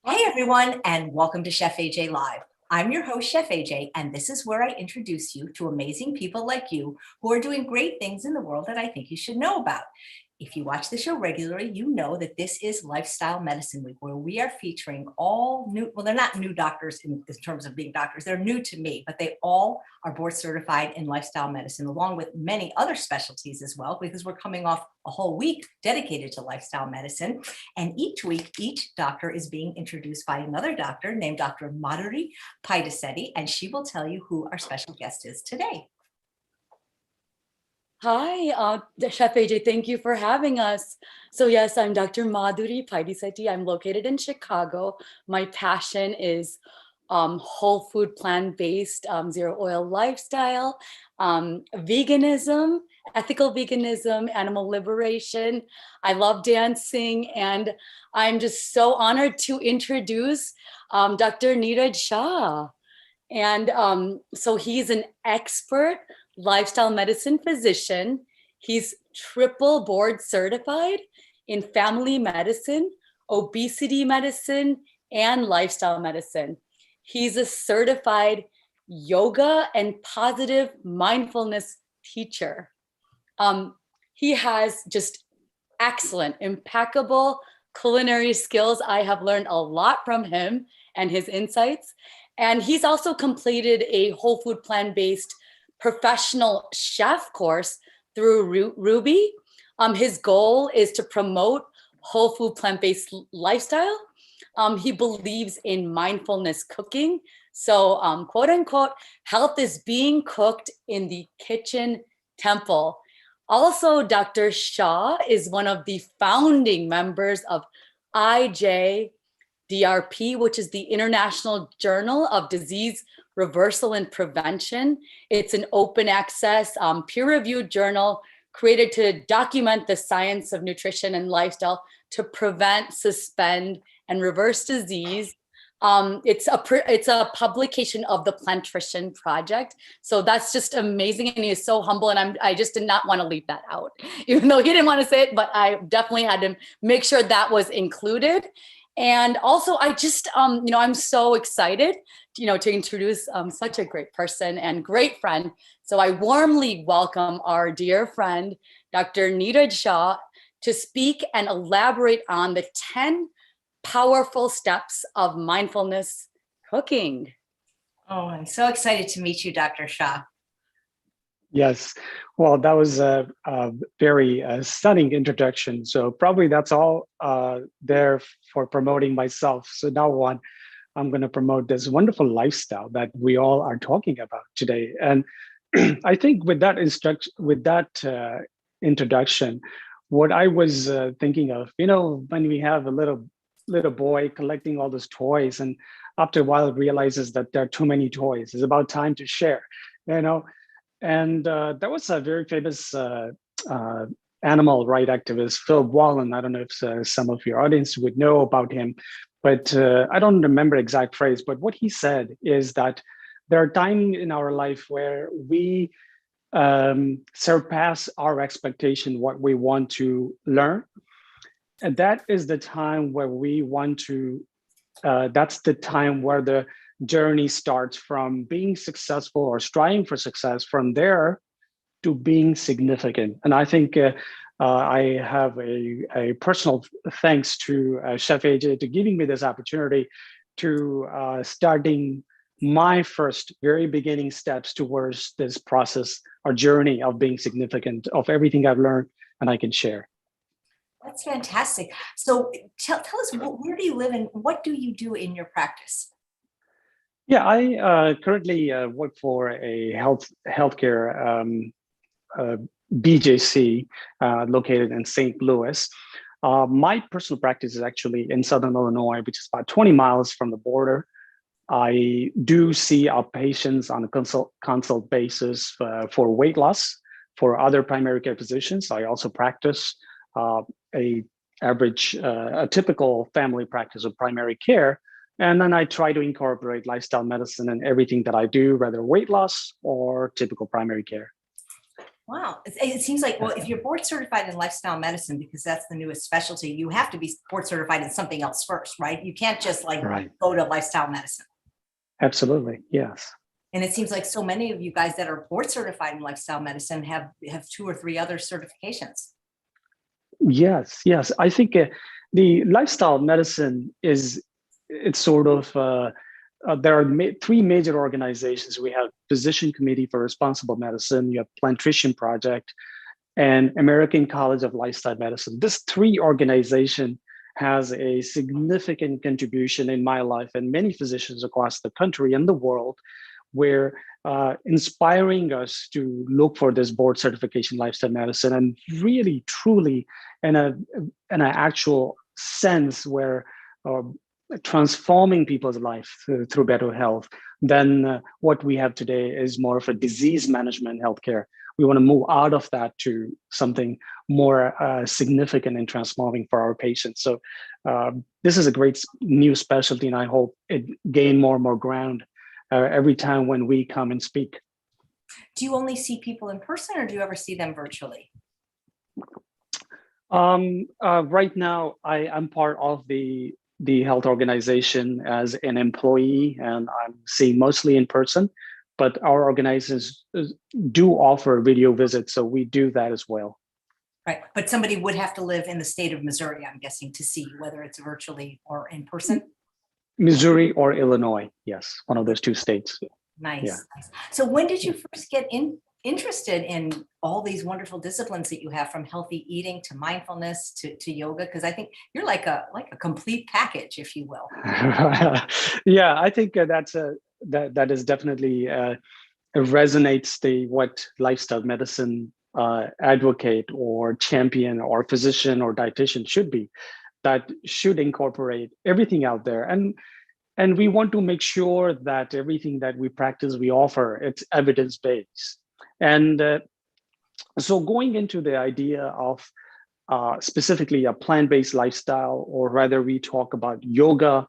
Hey everyone, and welcome to Chef AJ Live. I'm your host, Chef AJ, and this is where I introduce you to amazing people like you who are doing great things in the world that I think you should know about. If you watch the show regularly, you know that this is Lifestyle Medicine Week, where we are featuring all new, well, they're not new doctors in terms of being doctors, they're new to me, but they all are board certified in lifestyle medicine, along with many other specialties as well, because we're coming off a whole week dedicated to lifestyle medicine. And each week, each doctor is being introduced by another doctor named Dr. Madhuri Paidasetti, and she will tell you who our special guest is today. Hi, Chef AJ, thank you for having us. So yes, I'm Dr. Madhuri Paidasetti. I'm located in Chicago. My passion is whole food, plant-based, zero oil lifestyle, veganism, ethical veganism, animal liberation. I love dancing, and I'm just so honored to introduce Dr. Niraj Shah. And so he's an expert lifestyle medicine physician. He's triple board certified in family medicine, obesity medicine, and lifestyle medicine. He's a certified yoga and positive mindfulness teacher. He has just excellent, impeccable culinary skills. I have learned a lot from him and his insights. And he's also completed a whole food plant-based professional chef course through Rouxbe. His goal is to promote whole food plant-based lifestyle. He believes in mindfulness cooking. So quote unquote, health is being cooked in the kitchen temple. Also, Dr. Shah is one of the founding members of IJDRP, which is the International Journal of Disease Reversal and Prevention. It's an open access, peer-reviewed journal created to document the science of nutrition and lifestyle to prevent, suspend, and reverse disease. It's a publication of the Plantrition Project. So that's just amazing. And he is so humble. And I just did not want to leave that out, even though he didn't want to say it, but I definitely had to make sure that was included. And also I just, I'm so excited, to introduce such a great person and great friend. So I warmly welcome our dear friend, Dr. Niraj Shah, to speak and elaborate on the 10 powerful steps of mindfulness cooking. Oh, I'm so excited to meet you, Dr. Shah. Yes, well, that was a very stunning introduction. So probably that's all there for promoting myself. So now on, I'm going to promote this wonderful lifestyle that we all are talking about today. And I think with that introduction, what I was thinking of, when we have a little boy collecting all those toys, and after a while realizes that there are too many toys, it's about time to share, and that was a very famous animal right activist, Phil Wallen. I don't know if some of your audience would know about him, but I don't remember exact phrase, but what he said is that there are times in our life where we surpass our expectation, what we want to learn. And that is the time where we want to, that's the time where the journey starts from being successful or striving for success, from there to being significant. And I think I have a personal thanks to Chef AJ to giving me this opportunity to starting my first very beginning steps towards this process or journey of being significant, of everything I've learned and I can share. That's fantastic. So tell us, where do you live and what do you do in your practice? Yeah, I currently work for a healthcare BJC located in St. Louis. My personal practice is actually in Southern Illinois, which is about 20 miles from the border. I do see our patients on a consult basis for weight loss for other primary care physicians. I also practice a typical family practice of primary care. And then I try to incorporate lifestyle medicine in everything that I do, whether weight loss or typical primary care. Wow. It seems like, well, if you're board certified in lifestyle medicine, because that's the newest specialty, you have to be board certified in something else first, right? You can't just like Right. go to lifestyle medicine. Absolutely. Yes. And it seems like so many of you guys that are board certified in lifestyle medicine have 2 or 3 other certifications. Yes. Yes. I think the lifestyle medicine it's sort of, there are 3 major organizations. We have Physician Committee for Responsible Medicine, you have Plantation Project, and American College of Lifestyle Medicine. This 3 organization has a significant contribution in my life and many physicians across the country and the world, where inspiring us to look for this board certification lifestyle medicine, and really truly in an actual sense where uh, transforming people's life through better health. Then what we have today is more of a disease management healthcare. We want to move out of that to something more significant and transforming for our patients. So this is a great new specialty, and I hope it gain more and more ground every time when we come and speak. Do you only see people in person, or do you ever see them virtually? Right now, I'm part of the health organization as an employee, and I'm seeing mostly in person, but our organizations do offer video visits, so we do that as well. Right. But somebody would have to live in the state of Missouri, I'm guessing, to see you, whether it's virtually or in person. Missouri or Illinois, yes, one of those 2 states. Nice. Yeah. Nice. So when did you first get interested in all these wonderful disciplines that you have, from healthy eating to mindfulness to yoga? Because I think you're like a complete package, if you will. Yeah, I think that is definitely resonates what lifestyle medicine advocate or champion or physician or dietitian should be. That should incorporate everything out there, and we want to make sure that everything that we practice, we offer, it's evidence-based. And so going into the idea of specifically a plant-based lifestyle, or rather we talk about yoga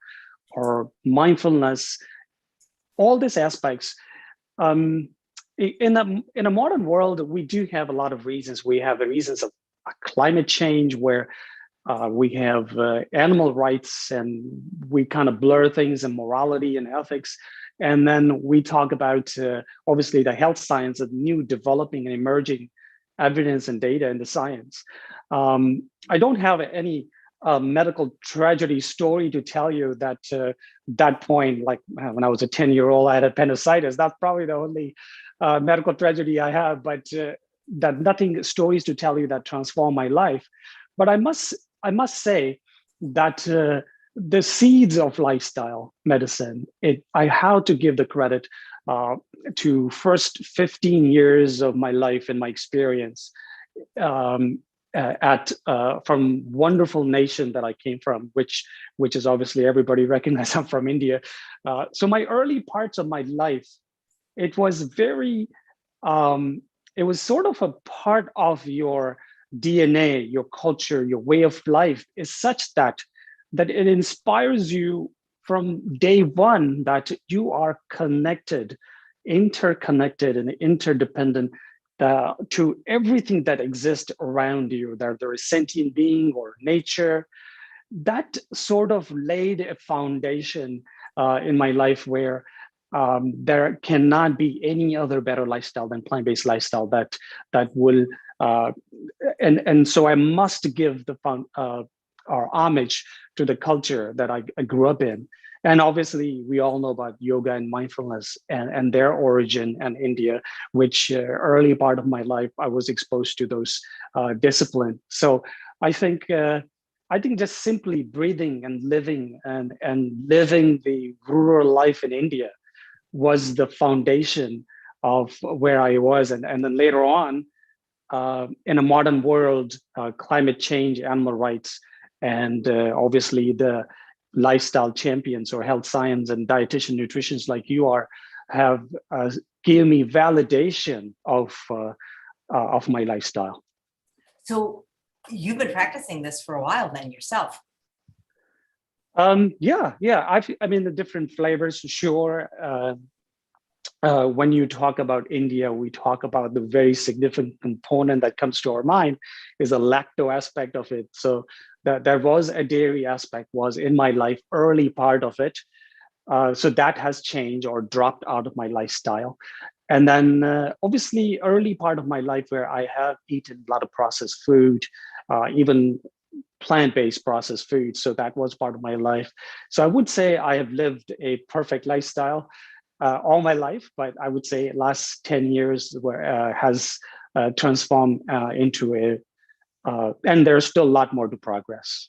or mindfulness, all these aspects, in a modern world, we do have a lot of reasons. We have the reasons of climate change, where we have animal rights, and we kind of blur things in morality and ethics. And then we talk about, obviously, the health science of new developing and emerging evidence and data in the science. I don't have any medical tragedy story to tell you that that point, like when I was a 10-year-old, I had appendicitis. That's probably the only medical tragedy I have, but that nothing stories to tell you that transformed my life. But I must say that the seeds of lifestyle medicine, I have to give the credit to first 15 years of my life and my experience from wonderful nation that I came from, which is obviously everybody recognizes I'm from India. So my early parts of my life, it was very, it was sort of a part of your DNA, your culture, your way of life is such that it inspires you from day one, that you are connected, interconnected, and interdependent to everything that exists around you, that there is sentient being or nature. That sort of laid a foundation in my life where there cannot be any other better lifestyle than plant-based lifestyle that will and so I must give our homage to the culture that I grew up in. And obviously, we all know about yoga and mindfulness and their origin in India, which early part of my life, I was exposed to those disciplines. So I think just simply breathing and living and living the rural life in India was the foundation of where I was. And then later on, in a modern world, climate change, animal rights, and obviously the lifestyle champions or health science and dietitian nutritionists like you have given me validation of my lifestyle. So you've been practicing this for a while then yourself. Yeah. I mean, the different flavors, sure. when you talk about India, we talk about the very significant component that comes to our mind is a lacto aspect of it. So that there was a dairy aspect was in my life, early part of it. So that has changed or dropped out of my lifestyle. And then obviously early part of my life where I have eaten a lot of processed food, even plant-based processed food. So that was part of my life. So I would say I have lived a perfect lifestyle all my life, but I would say last 10 years where, has transformed into and there's still a lot more to progress.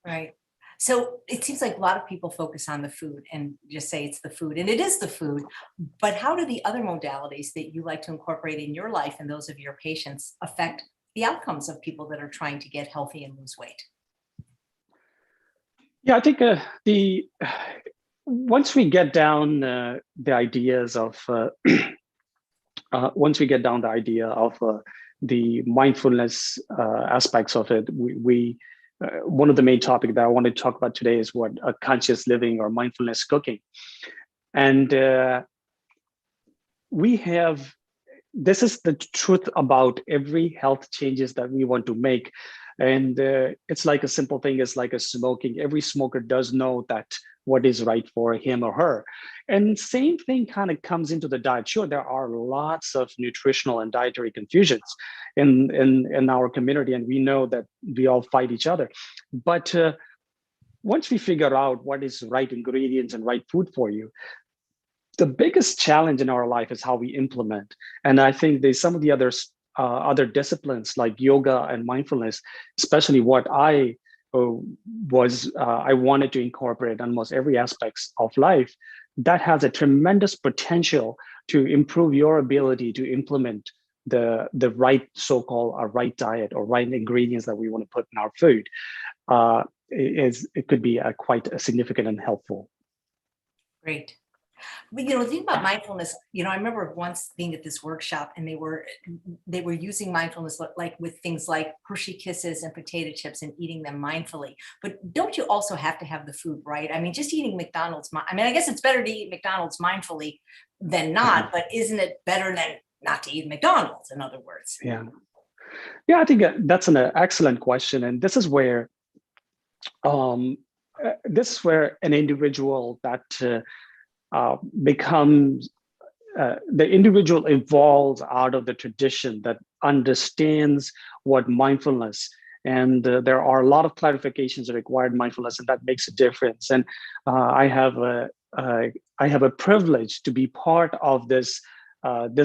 Right. So it seems like a lot of people focus on the food and just say it's the food, and it is the food. But how do the other modalities that you like to incorporate in your life and those of your patients affect the outcomes of people that are trying to get healthy and lose weight? Yeah, I think the once we get down the ideas of once we get down the idea of the mindfulness aspects of it, we one of the main topics that I want to talk about today is what conscious living or mindfulness cooking. And we have, this is the truth about every health changes that we want to make. And it's like a simple thing, it's like a smoking. Every smoker does know that what is right for him or her. And same thing kind of comes into the diet. Sure, there are lots of nutritional and dietary confusions in our community, and we know that we all fight each other. But once we figure out what is right ingredients and right food for you, the biggest challenge in our life is how we implement. And I think there's some of the other disciplines like yoga and mindfulness, especially what I I wanted to incorporate almost every aspects of life, that has a tremendous potential to improve your ability to implement the right so-called right diet or right ingredients that we want to put in our food. It could be quite significant and helpful. Great. But the thing about mindfulness, I remember once being at this workshop and they were using mindfulness like with things like Hershey Kisses and potato chips and eating them mindfully. But don't you also have to have the food right? I mean, just eating McDonald's, I guess it's better to eat McDonald's mindfully than not, but isn't it better than not to eat McDonald's, in other words? Yeah, I think that's an excellent question. And this is where an individual that becomes the individual evolves out of the tradition that understands what mindfulness, and there are a lot of clarifications that require mindfulness, and that makes a difference. And I have a privilege to be part of this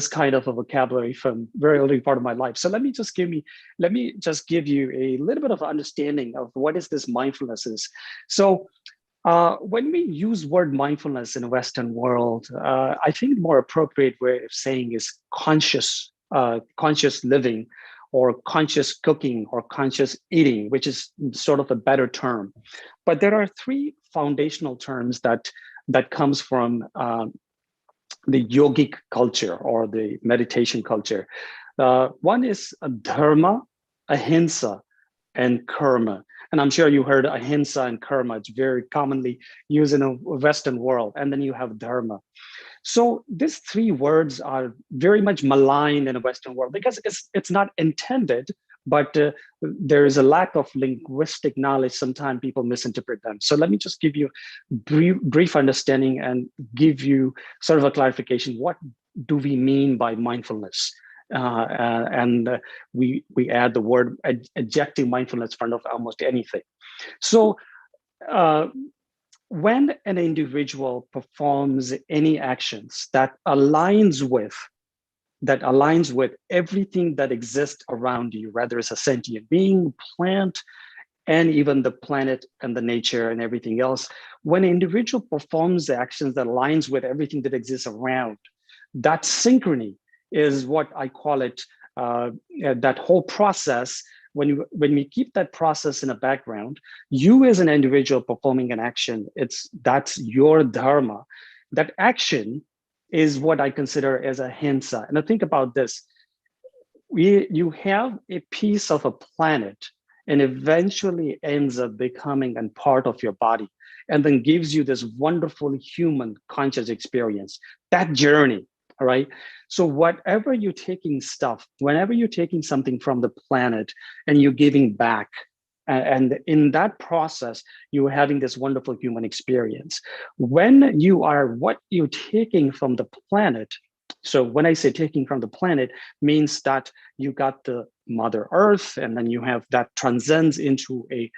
kind of a vocabulary from very early part of my life. So let me just give you a little bit of understanding of what is this mindfulness is. So when we use word mindfulness in the Western world, I think the more appropriate way of saying is conscious living, or conscious cooking, or conscious eating, which is sort of a better term. But there are three foundational terms that comes from the yogic culture or the meditation culture. One is dharma, ahimsa, and karma. And I'm sure you heard ahimsa and karma. It's very commonly used in a Western world. And then you have dharma. So these three words are very much maligned in a Western world because it's not intended, but there is a lack of linguistic knowledge. Sometimes people misinterpret them. So let me just give you brief understanding and give you sort of a clarification. What do we mean by mindfulness? And we add the word adjective mindfulness in front of almost anything. So when an individual performs any actions that aligns with everything that exists around you, whether it's a sentient being, plant, and even the planet and the nature and everything else, when an individual performs the actions that aligns with everything that exists around, that synchrony is what I call it. That whole process, when we keep that process in the background, you as an individual performing an action, that's your dharma. That action is what I consider as a ahimsa. And I think about this: you have a piece of a planet, and eventually ends up becoming a part of your body, and then gives you this wonderful human conscious experience. That journey All right. So whatever you're taking stuff, whenever you're taking something from the planet and you're giving back, and in that process, you're having this wonderful human experience. When you are what you're taking from the planet, so when I say taking from the planet, means that you got the Mother Earth, and then you have that transcends into a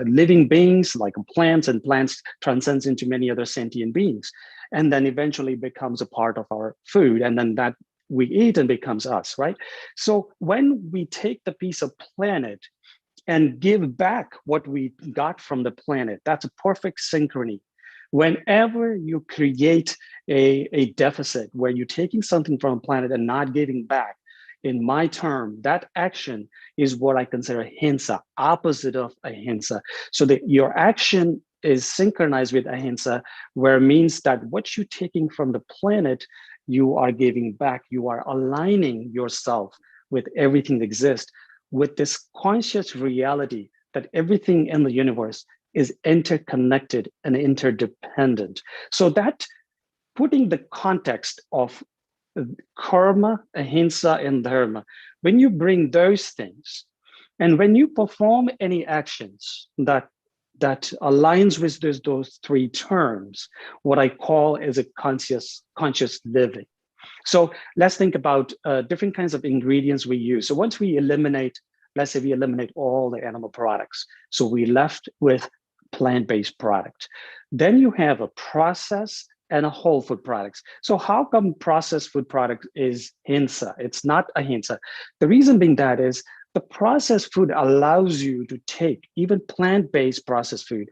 living beings like plants, and plants transcends into many other sentient beings, and then eventually becomes a part of our food, and then that we eat and becomes us, right? So when we take the piece of planet and give back what we got from the planet, that's a perfect synchrony. Whenever you create a deficit where you're taking something from a planet and not giving back, in my term, that action is what I consider ahimsa, opposite of ahimsa. So that your action is synchronized with ahimsa, where it means that what you're taking from the planet, you are giving back. You are aligning yourself with everything that exists, with this conscious reality that everything in the universe is interconnected and interdependent. So that putting the context of karma, ahimsa, and dharma, when you bring those things, and when you perform any actions that aligns with those three terms, what I call is a conscious living. So let's think about different kinds of ingredients we use. So once we eliminate, let's say we eliminate all the animal products, so we left with plant-based product. Then you have a processed and a whole food products. So how come processed food product is hinsa? It's not ahimsa. The reason being that is the processed food allows you to take, even plant-based processed food,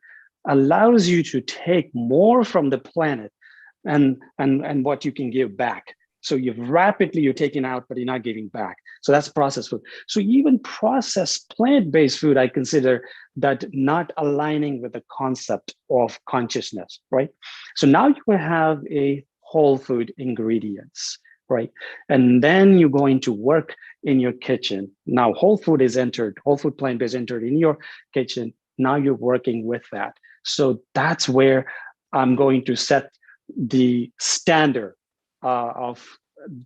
allows you to take more from the planet and what you can give back. So you're taking out, but you're not giving back. So that's processed food. So even processed plant-based food, I consider that not aligning with the concept of consciousness, right? So now you have a whole food ingredients, right? And then you're going to work in your kitchen. Now whole food plant-based entered in your kitchen. Now you're working with that. So that's where I'm going to set the standard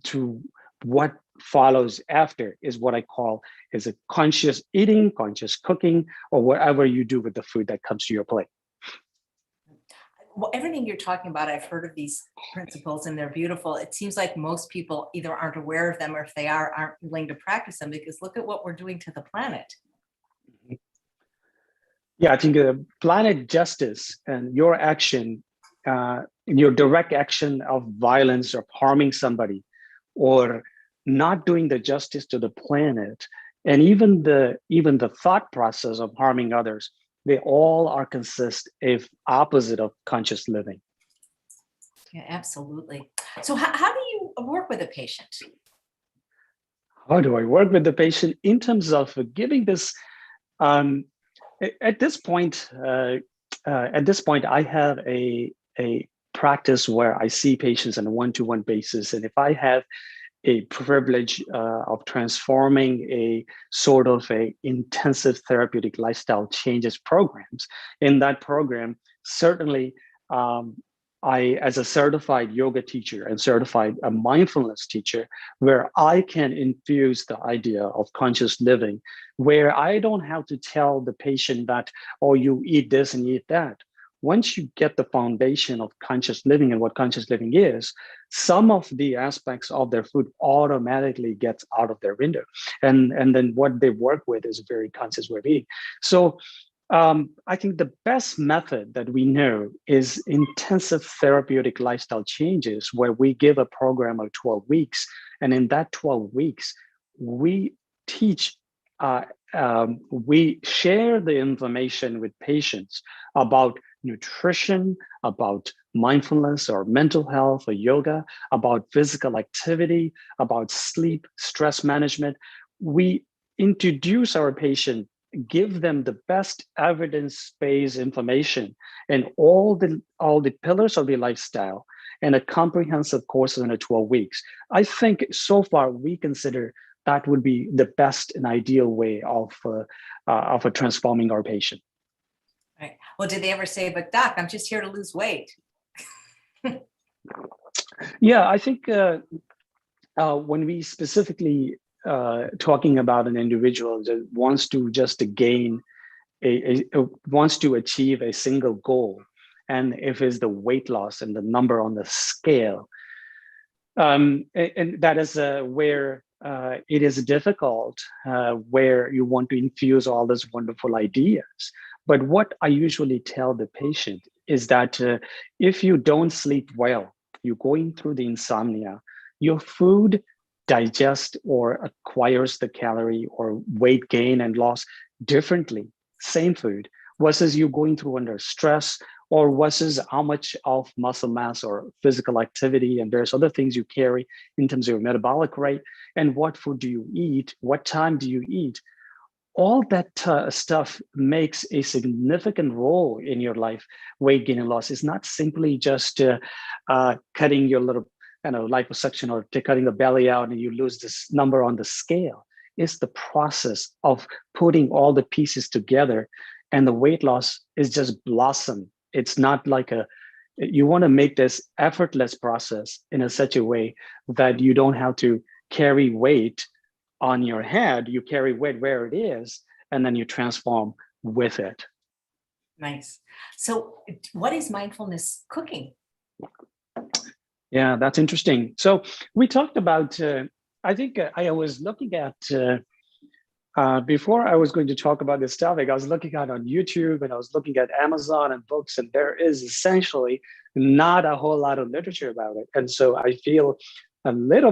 to what follows after is what I call is a conscious eating, conscious cooking, or whatever you do with the food that comes to your plate. Well, everything you're talking about, I've heard of these principles and they're beautiful. It seems like most people either aren't aware of them, or if they are, aren't willing to practice them, because look at what we're doing to the planet. Yeah, I think planet justice and your action, your direct action of violence or harming somebody, or not doing the justice to the planet, and even the thought process of harming others, they all are consist of opposite of conscious living. Yeah, absolutely. So how do you work with a patient? How do I work with the patient in terms of giving this? At this point, I have a practice where I see patients on a one-to-one basis, and if I have a privilege of transforming a sort of a intensive therapeutic lifestyle changes programs, in that program, certainly I, as a certified yoga teacher and certified a mindfulness teacher, where I can infuse the idea of conscious living, where I don't have to tell the patient that, oh, you eat this and eat that. Once you get the foundation of conscious living and what conscious living is, some of the aspects of their food automatically gets out of their window. And then what they work with is a very conscious way of eating. So I think the best method that we know is intensive therapeutic lifestyle changes, where we give a program of 12 weeks. And in that 12 weeks, we teach, we share the information with patients about nutrition, about mindfulness or mental health or yoga, about physical activity, about sleep, stress management. We introduce our patient, give them the best evidence-based information and all the pillars of the lifestyle, and a comprehensive course in 12 weeks. I think so far we consider that would be the best and ideal way of transforming our patient. Right. Well, did they ever say, but doc, I'm just here to lose weight? Yeah, I think when we specifically talking about an individual that wants to just gain wants to achieve a single goal, and if it's the weight loss and the number on the scale, and that is where it is difficult, where you want to infuse all these wonderful ideas. But what I usually tell the patient is that if you don't sleep well, you're going through the insomnia, your food digests or acquires the calorie or weight gain and loss differently, same food, versus you going through under stress, or versus how much of muscle mass or physical activity and various other things you carry in terms of your metabolic rate, and what food do you eat, what time do you eat. All that stuff makes a significant role in your life. Weight gain and loss is not simply just cutting your little liposuction or cutting the belly out and you lose this number on the scale. It's the process of putting all the pieces together, and the weight loss is just blossom. It's not like you want to make this effortless process in such a way that you don't have to carry weight on your head. You carry weight where it is, and then you transform with it. Nice. So what is mindfulness cooking? Yeah, that's interesting. So we talked about, I think I was looking at, before I was going to talk about this topic, I was looking at on YouTube and I was looking at Amazon and books, and there is essentially not a whole lot of literature about it. And so I feel a little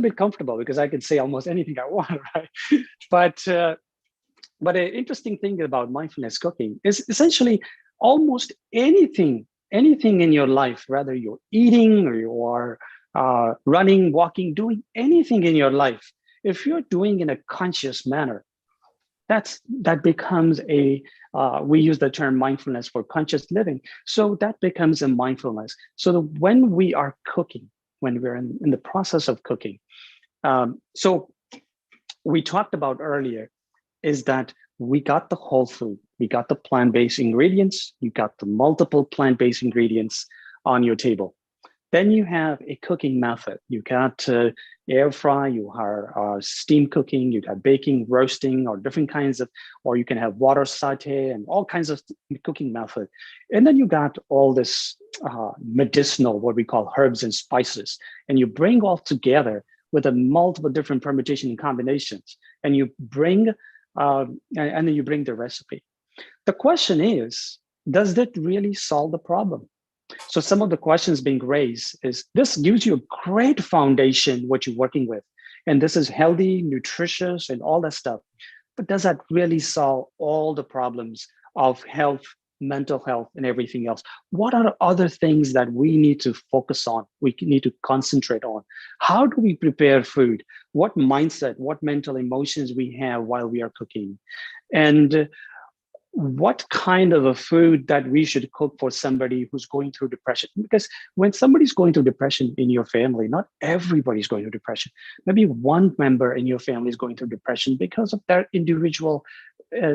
bit comfortable because I can say almost anything I want, right? But an interesting thing about mindfulness cooking is essentially almost anything in your life, whether you're eating or you are running, walking, doing anything in your life, if you're doing in a conscious manner, that becomes we use the term mindfulness for conscious living. So that becomes a mindfulness. So when we are cooking, when we're in the process of cooking, so we talked about earlier is that we got the whole food, we got the plant-based ingredients, you got the multiple plant-based ingredients on your table. Then you have a cooking method. You got air fry, you have steam cooking, you got baking, roasting, or different kinds of, or you can have water saute and all kinds of cooking method. And then you got all this medicinal, what we call herbs and spices, and you bring all together with a multiple different permutation and combinations, and you bring and then you bring the recipe. The question is, does that really solve the problem? So some of the questions being raised is, this gives you a great foundation, what you're working with. And this is healthy, nutritious, and all that stuff. But does that really solve all the problems of health, mental health, and everything else? What are other things that we need to focus on? We need to concentrate on. How do we prepare food? What mindset, what mental emotions we have while we are cooking? And what kind of a food that we should cook for somebody who's going through depression? Because when somebody's going through depression in your family, not everybody's going through depression. Maybe one member in your family is going through depression because of their individual,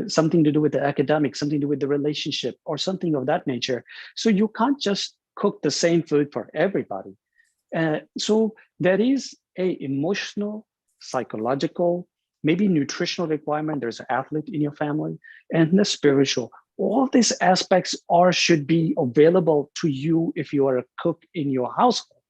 something to do with the academic, something to do with the relationship, or something of that nature. So you can't just cook the same food for everybody. So there is a emotional, psychological, maybe nutritional requirement. There's an athlete in your family, and the spiritual. All these aspects should be available to you if you are a cook in your household.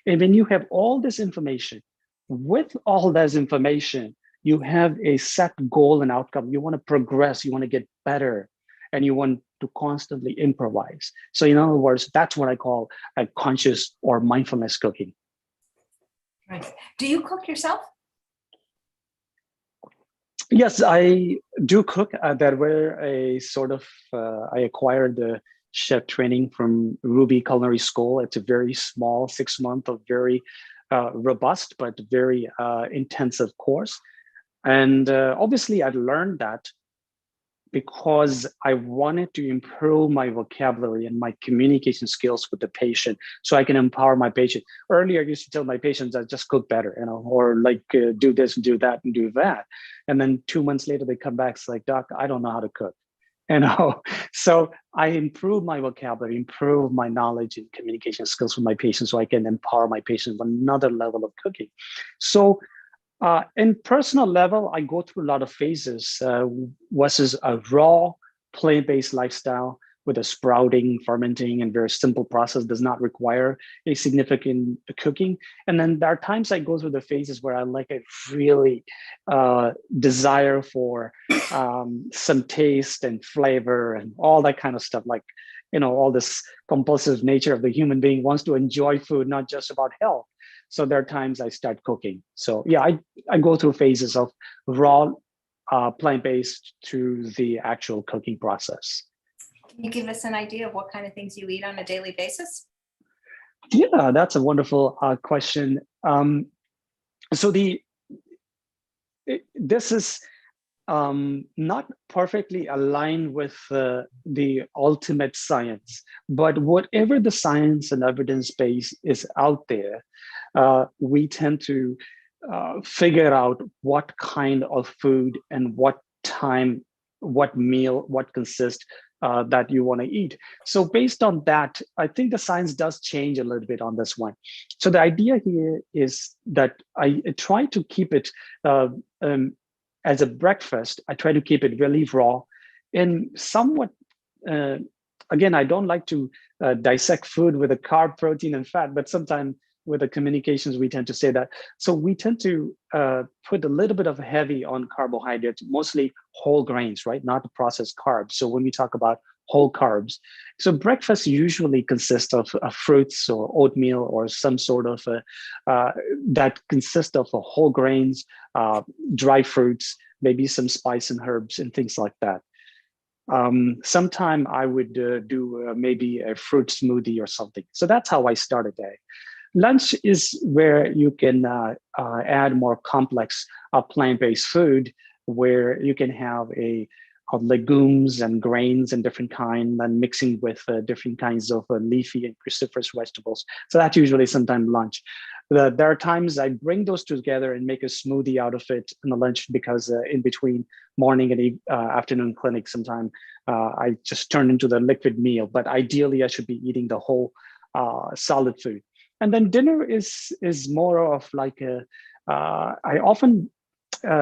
And when you have all this information, with all this information, you have a set goal and outcome. You want to progress, you want to get better, and you want to constantly improvise. So in other words, that's what I call a conscious or mindfulness cooking. Right. Do you cook yourself? Yes, I do cook. That were a sort of, I acquired the chef training from Rouxbe Culinary School. It's a very small 6 month of very robust, but very intensive course. And obviously I learned that because I wanted to improve my vocabulary and my communication skills with the patient so I can empower my patient. Earlier, I used to tell my patients that just cook better, or like do this and do that and do that. And then 2 months later, they come back, it's like, Doc, I don't know how to cook. you know. So I improve my vocabulary, improve my knowledge and communication skills with my patients, so I can empower my patients with another level of cooking. So in personal level, I go through a lot of phases versus a raw plant-based lifestyle with a sprouting, fermenting, and very simple process, does not require a significant cooking. And then there are times I go through the phases where I like a really desire for some taste and flavor and all that kind of stuff. Like, you know, all this compulsive nature of the human being wants to enjoy food, not just about health. So there are times I start cooking. So yeah, I go through phases of raw plant-based to the actual cooking process. Can you give us an idea of what kind of things you eat on a daily basis? Yeah, that's a wonderful question. So this is not perfectly aligned with the ultimate science, but whatever the science and evidence base is out there, we tend to figure out what kind of food and what time, what meal, what consists that you want to eat. So based on that, I think the science does change a little bit on this one. So the idea here is that I try to keep it as a breakfast. I try to keep it really raw and somewhat, again, I don't like to dissect food with a carb, protein, and fat, but sometimes with the communications, we tend to say that. So we tend to put a little bit of heavy on carbohydrates, mostly whole grains, right? Not the processed carbs. So when we talk about whole carbs, so breakfast usually consists of fruits or oatmeal or some sort of that consists of whole grains, dry fruits, maybe some spice and herbs and things like that. Sometime I would do maybe a fruit smoothie or something. So that's how I start a day. Lunch is where you can add more complex plant-based food, where you can have of legumes and grains and different kind, and mixing with different kinds of leafy and cruciferous vegetables. So that's usually sometime lunch. There are times I bring those together and make a smoothie out of it in the lunch, because in between morning and afternoon clinic, sometime I just turn into the liquid meal. But ideally, I should be eating the whole solid food. And then dinner is more of like I often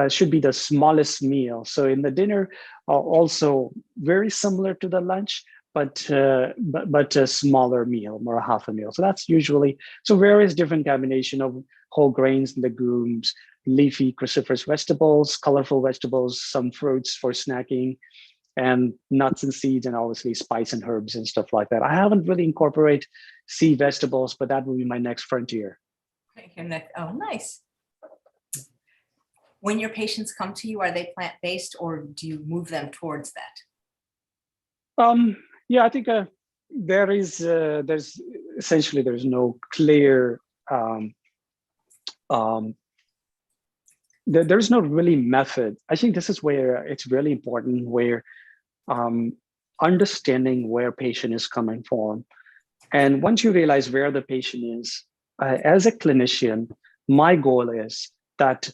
should be the smallest meal. So in the dinner, also very similar to the lunch, but a smaller meal, more half a meal. So that's usually, so various different combination of whole grains, legumes, leafy cruciferous vegetables, colorful vegetables, some fruits for snacking, and nuts and seeds, and obviously spice and herbs and stuff like that. I haven't really incorporated sea vegetables, but that will be my next frontier. Oh, nice. When your patients come to you, are they plant-based, or do you move them towards that? Yeah, I think there's no clear, there's no really method. I think this is where it's really important, where understanding where patient is coming from. And once you realize where the patient is, as a clinician, my goal is that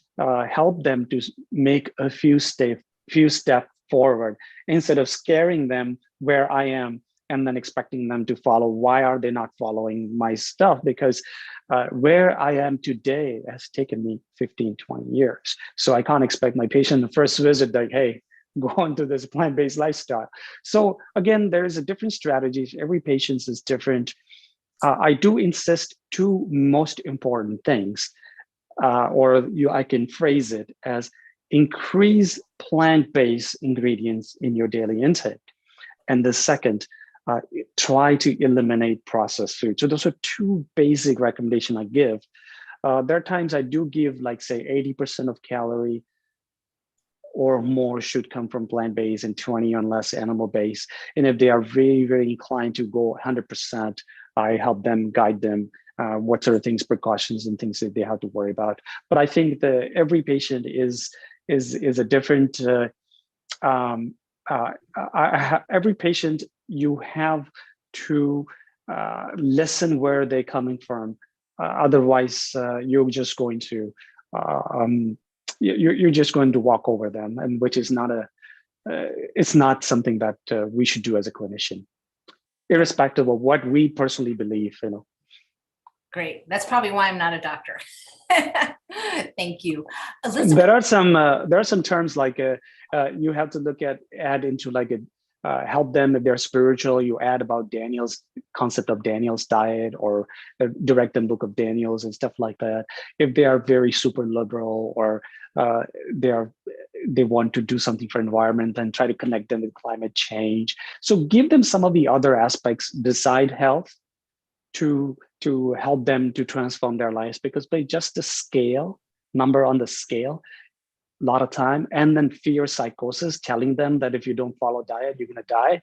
help them to make a few step forward, instead of scaring them where I am and then expecting them to follow. Why are they not following my stuff? Because where I am today has taken me 15, 20 years. So I can't expect my patient the first visit, like, hey, go on to this plant-based lifestyle. So again, there is a different strategies. Every patient is different. I do insist two most important things, I can phrase it as increase plant-based ingredients in your daily intake. And the second, try to eliminate processed food. So those are two basic recommendations I give. There are times I do give, like, say, 80% of calorie or more should come from plant-based and 20 or less animal-based. And if they are very, very inclined to go 100%, I help them, guide them, what sort of things, precautions and things that they have to worry about. But I think that every patient is a different, every patient, you have to listen where they're coming from. Otherwise, you're just going to, you're just going to walk over them, and which is not it's not something that we should do as a clinician, irrespective of what we personally believe. Great. That's probably why I'm not a doctor. Thank you. There are some terms like you have to add into like a help them if they're spiritual. You add about Daniel's concept of Daniel's diet, or direct them book of Daniel's and stuff like that. If they are very super liberal, or they want to do something for environment, and try to connect them with climate change. So give them some of the other aspects beside health to help them to transform their lives, because by just the number on the scale, a lot of time, and then fear psychosis, telling them that if you don't follow diet, you're going to die.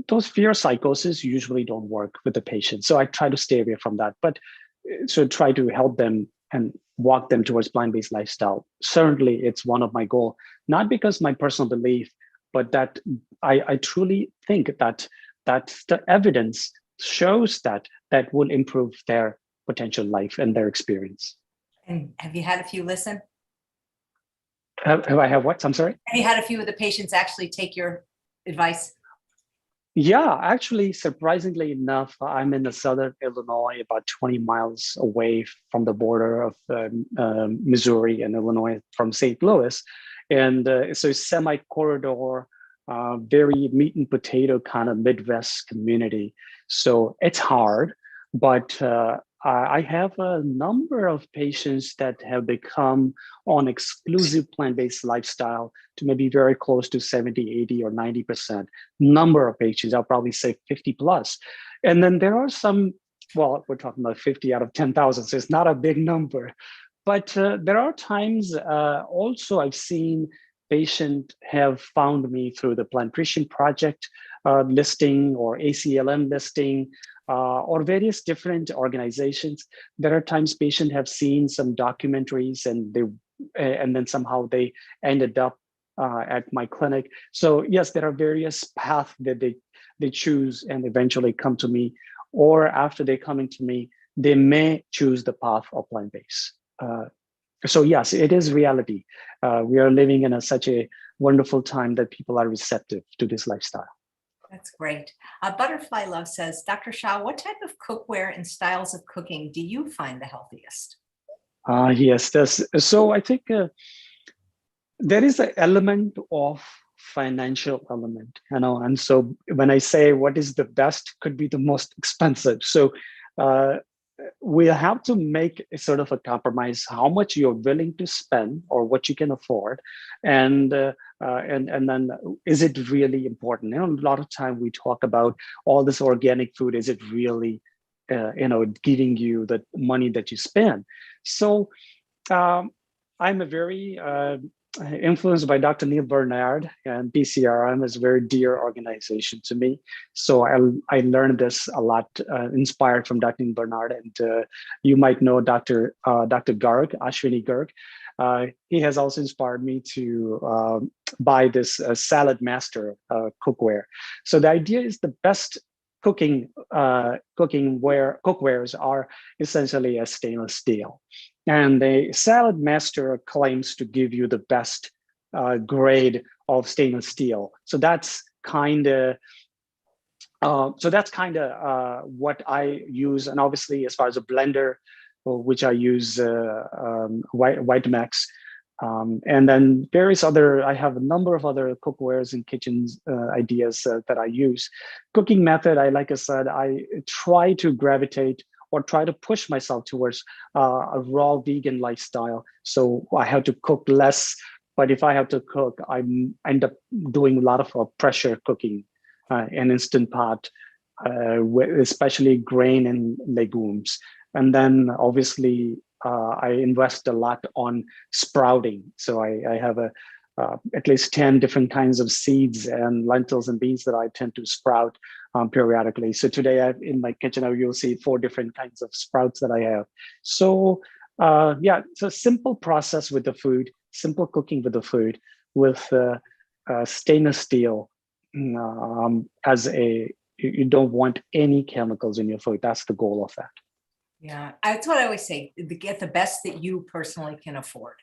Those fear psychosis usually don't work with the patient. So I try to stay away from that. But so try to help them and walk them towards plant-based lifestyle. Certainly, it's one of my goals, not because my personal belief, but that I truly think that the evidence shows that will improve their potential life and their experience. And have you had a few listen? Have I had what? I'm sorry? Have you had a few of the patients actually take your advice? Yeah, actually, surprisingly enough, I'm in the southern Illinois, about 20 miles away from the border of Missouri and Illinois from St. Louis. And so semi-corridor, very meat and potato kind of Midwest community. So it's hard, but I have a number of patients that have become on exclusive plant-based lifestyle to maybe very close to 70, 80, or 90%. Number of patients, I'll probably say 50 plus. And then there are some, well, we're talking about 50 out of 10,000, so it's not a big number. But there are times also I've seen patients have found me through the Plant Nutrition Project listing, or ACLM listing, or various different organizations. There are times patients have seen some documentaries and then somehow they ended up at my clinic. So yes, there are various paths that they choose and eventually come to me, or after they coming to me, they may choose the path of plant-based. So yes, it is reality. We are living in such a wonderful time that people are receptive to this lifestyle. That's great. Butterfly Love says, Dr. Shah, what type of cookware and styles of cooking do you find the healthiest? Yes, so I think there is an element of financial element, and so when I say what is the best, could be the most expensive. So we have to make a sort of a compromise, how much you're willing to spend or what you can afford, and then is it really important? A lot of time we talk about all this organic food. Is it really giving you the money that you spend? So I'm a very influenced by Dr. Neil Bernard, and PCRM is a very dear organization to me. So I learned this a lot, inspired from Dr. Neil Bernard. And you might know Dr. Garg, Ashwini Garg. He has also inspired me to buy this Salad Master cookware. So the idea is the best cookwares are essentially a stainless steel. And the Salad Master claims to give you the best grade of stainless steel. So that's kind of what I use. And obviously, as far as a blender, which I use Whitemax, and then various other. I have a number of other cookwares and kitchens ideas that I use. Cooking method, like I said, I try to gravitate or try to push myself towards a raw vegan lifestyle. So I have to cook less, but if I have to cook, I end up doing a lot of pressure cooking and instant pot, especially grain and legumes. And then obviously I invest a lot on sprouting. So I have at least 10 different kinds of seeds and lentils and beans that I tend to sprout periodically. So today in my kitchen, you'll see 4 different kinds of sprouts that I have. So yeah, it's a simple process with the food, simple cooking with the food, with stainless steel as you don't want any chemicals in your food. That's the goal of that. Yeah, that's what I always say, to get the best that you personally can afford.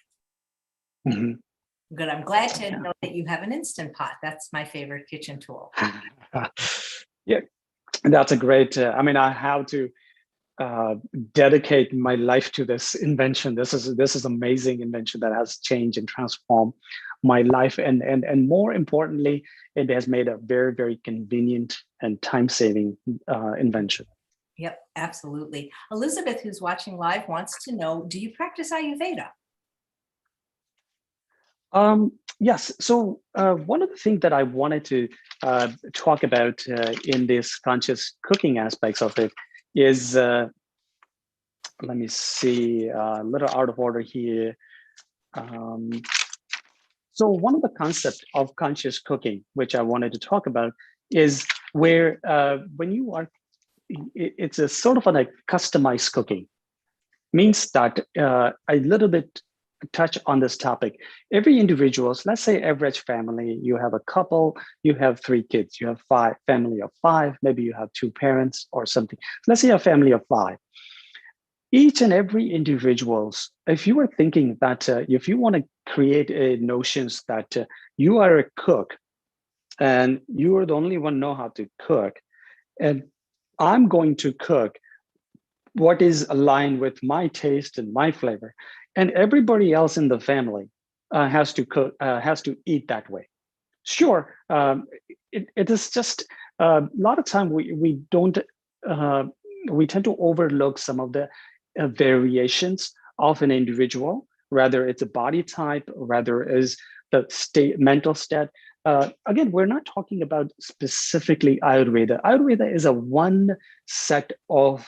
Mm-hmm. Good. I'm glad to know that you have an Instant Pot. That's my favorite kitchen tool. Yeah, that's a great. I have to dedicate my life to this invention. This is amazing invention that has changed and transformed my life, and more importantly, it has made a very, very convenient and time-saving invention. Yep, absolutely. Elizabeth, who's watching live, wants to know, do you practice Ayurveda? Yes. So one of the things that I wanted to talk about in this conscious cooking aspects of it is, let me see, a little out of order here. Um, so one of the concepts of conscious cooking, which I wanted to talk about, is where when you are, it's a sort of like customized cooking. Means that a little bit touch on this topic. Every individuals, let's say average family, you have a couple, you have 3 kids, you have family of 5, maybe you have 2 parents or something. Let's say a family of 5. Each and every individuals, if you are thinking that if you want to create notions that you are a cook and you are the only one know how to cook, and I'm going to cook what is aligned with my taste and my flavor, and everybody else in the family has to cook, has to eat that way. Sure, it is just a lot of time we don't uh, we tend to overlook some of the variations of an individual, whether it's a body type, rather is the state, mental state. Again, we're not talking about specifically Ayurveda. Ayurveda is a one set of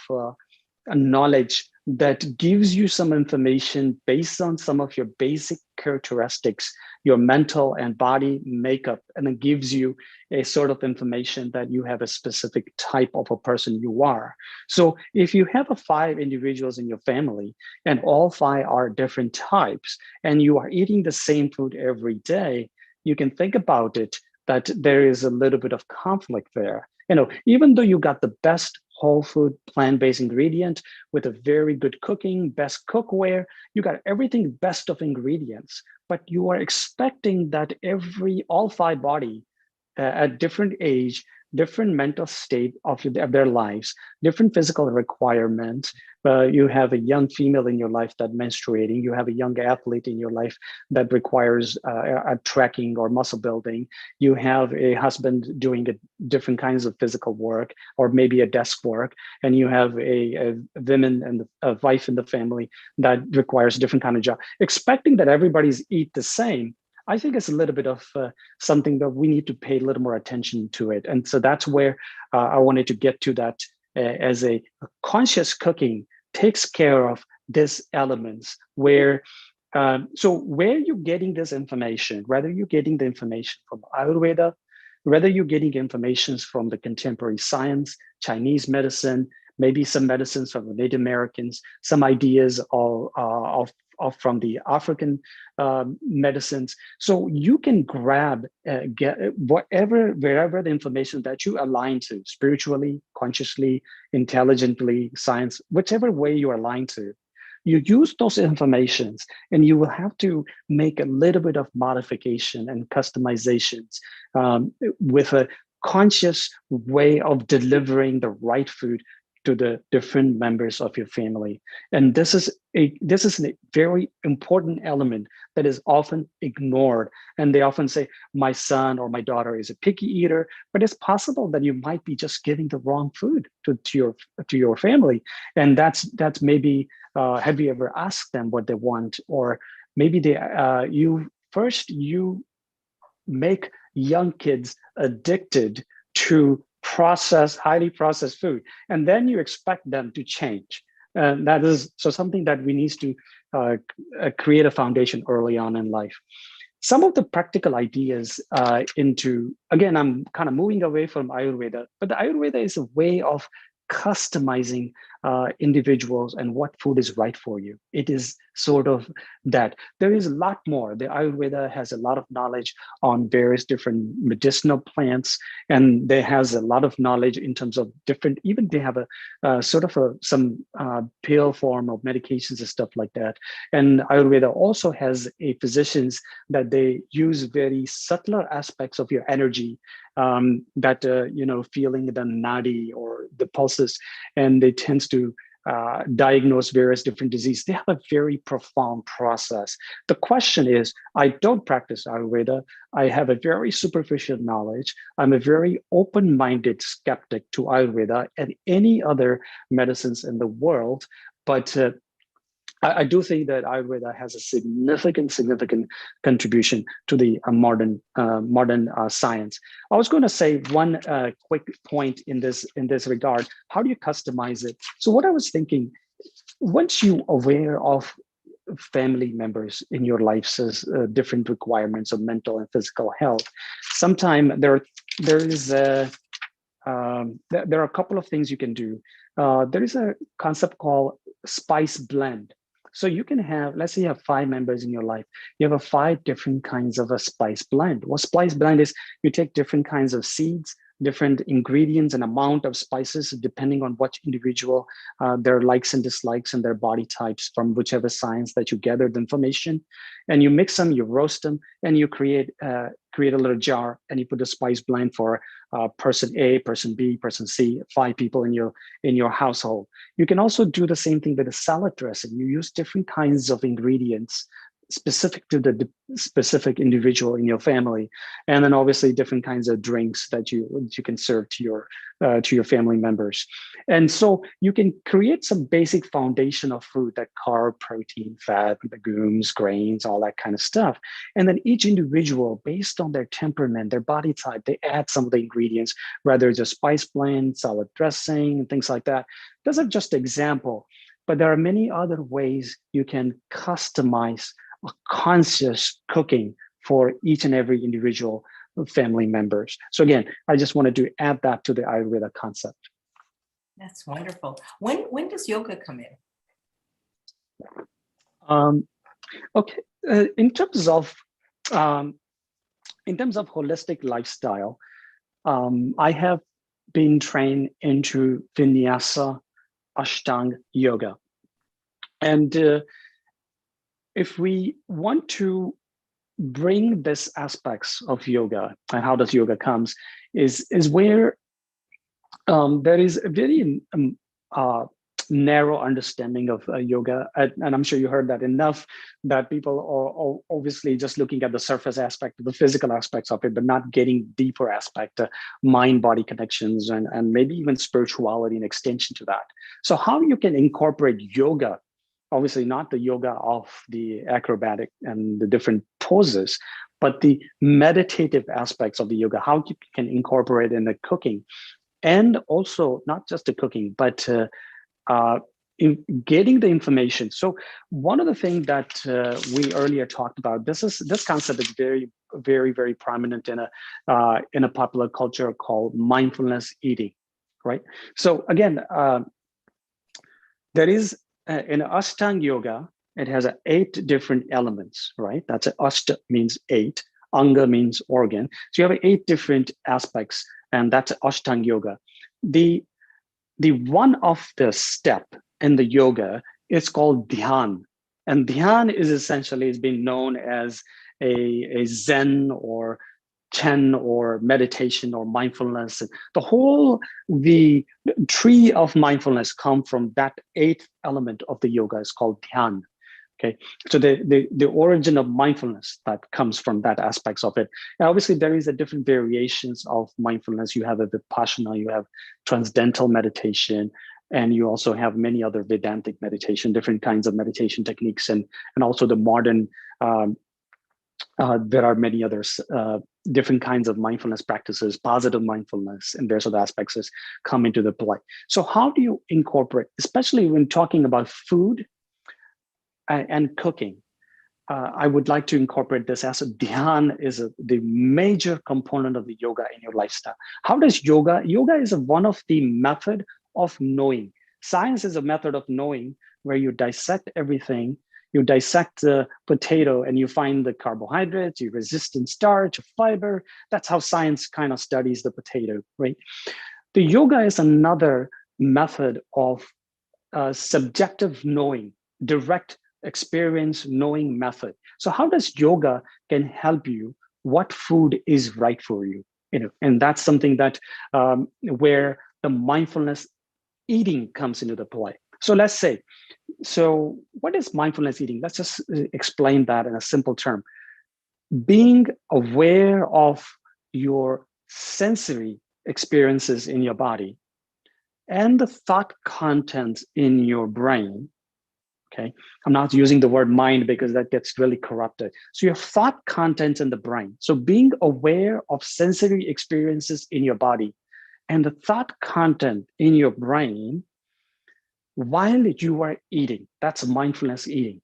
knowledge that gives you some information based on some of your basic characteristics, your mental and body makeup, and it gives you a sort of information that you have a specific type of a person you are. So if you have 5 individuals in your family and all 5 are different types and you are eating the same food every day, you can think about it that there is a little bit of conflict there. Even though you got the best whole food plant-based ingredient with a very good cooking, best cookware, you got everything best of ingredients, but you are expecting that all 5 body at different age, different mental state of their lives, different physical requirements. You have a young female in your life that menstruating. You have a young athlete in your life that requires a trekking or muscle building. You have a husband doing different kinds of physical work or maybe a desk work, and you have a woman and a wife in the family that requires different kind of job. Expecting that everybody's eat the same, I think it's a little bit of something that we need to pay a little more attention to it. And so that's where I wanted to get to that as a conscious cooking takes care of these elements where, so where you're getting this information, whether you're getting the information from Ayurveda, whether you're getting information from the contemporary science, Chinese medicine, maybe some medicines from the Native Americans, some ideas of from the African medicines. So you can grab, get wherever the information that you align to, spiritually, consciously, intelligently, science, whichever way you are aligned to, you use those informations and you will have to make a little bit of modification and customizations with a conscious way of delivering the right food to the different members of your family. And this is a very important element that is often ignored. And they often say, my son or my daughter is a picky eater, but it's possible that you might be just giving the wrong food to your family. And that's maybe, have you ever asked them what they want? Or maybe you make young kids addicted to highly processed food, and then you expect them to change. And that is so something that we need to create a foundation early on in life. Some of the practical ideas again, I'm kind of moving away from Ayurveda, but the Ayurveda is a way of customizing individuals and what food is right for you. It is sort of that. There is a lot more. The Ayurveda has a lot of knowledge on various different medicinal plants, and there has a lot of knowledge in terms of different, even they have a sort of some pill form of medications and stuff like that. And Ayurveda also has a physicians that they use very subtler aspects of your energy, that feeling the nadi or the pulses, and they tends to diagnose various different diseases. They have a very profound process. The question is, I don't practice Ayurveda. I have a very superficial knowledge. I'm a very open-minded skeptic to Ayurveda and any other medicines in the world. But I do think that Ayurveda has a significant contribution to the modern science. I was going to say one quick point in this regard. How do you customize it? So what I was thinking, once you aware of family members in your life's different requirements of mental and physical health, sometimes there are a couple of things you can do. There is a concept called spice blend. So you can have, let's say you have 5 members in your life, you have a 5 different kinds of a spice blend. What spice blend is, you take different kinds of seeds, different ingredients and amount of spices, depending on what individual, their likes and dislikes and their body types from whichever science that you gathered the information. And you mix them, you roast them, and you create a little jar, and you put the spice blend for person A, person B, person C, 5 people in your household. You can also do the same thing with a salad dressing. You use different kinds of ingredients specific to the specific individual in your family, and then obviously different kinds of drinks that you can serve to your family members. And so you can create some basic foundation of food, that carb, protein, fat, legumes, grains, all that kind of stuff. And then each individual, based on their temperament, their body type, they add some of the ingredients, whether it's a spice blend, salad dressing, and things like that. Those are just example, but there are many other ways you can customize a conscious cooking for each and every individual family members. So again, I just wanted to add that to the Ayurveda concept. That's wonderful. When does yoga come in? Okay, in terms of holistic lifestyle, I have been trained into Vinyasa Ashtanga yoga, and if we want to bring this aspects of yoga and how does yoga comes is where there is a very narrow understanding of yoga, and I'm sure you heard that enough, that people are obviously just looking at the surface aspect, the physical aspects of it, but not getting deeper aspect, mind-body connections, and maybe even spirituality and extension to that. So how you can incorporate yoga, obviously not the yoga of the acrobatic and the different poses, but the meditative aspects of the yoga, how you can incorporate in the cooking, and also not just the cooking, but in getting the information. So one of the things that we earlier talked about, this concept is very prominent in a popular culture called mindfulness eating, right? So again, there is in Ashtanga yoga, it has 8 different elements, right? That's Ashta means 8, Anga means organ. So you have 8 different aspects, and that's Ashtanga yoga. The one of the step in the yoga is called dhyan, and dhyan is essentially has been known as a Zen or Chen or meditation or mindfulness. The tree of mindfulness come from that 8th element of the yoga is called dhyan. Okay, so the origin of mindfulness that comes from that aspects of it. And obviously, there is a different variations of mindfulness. You have a vipassana, you have transcendental meditation, and you also have many other Vedantic meditation, different kinds of meditation techniques, and also the modern. There are many others, different kinds of mindfulness practices, positive mindfulness, and various other aspects come into the play. So how do you incorporate, especially when talking about food and cooking? I would like to incorporate this as dhyan is the major component of the yoga in your lifestyle. How does yoga is one of the method of knowing. Science is a method of knowing where you dissect everything. You dissect the potato and you find the carbohydrates, you resistant starch, fiber. That's how science kind of studies the potato, right? The yoga is another method of subjective knowing, direct experience knowing method. So how does yoga can help you? What food is right for you? And that's something that where the mindfulness eating comes into the play. So let's say, so what is mindfulness eating? Let's just explain that in a simple term. Being aware of your sensory experiences in your body and the thought content in your brain. Okay, I'm not using the word mind because that gets really corrupted. So your thought content in the brain. So being aware of sensory experiences in your body and the thought content in your brain while you are eating, that's mindfulness eating.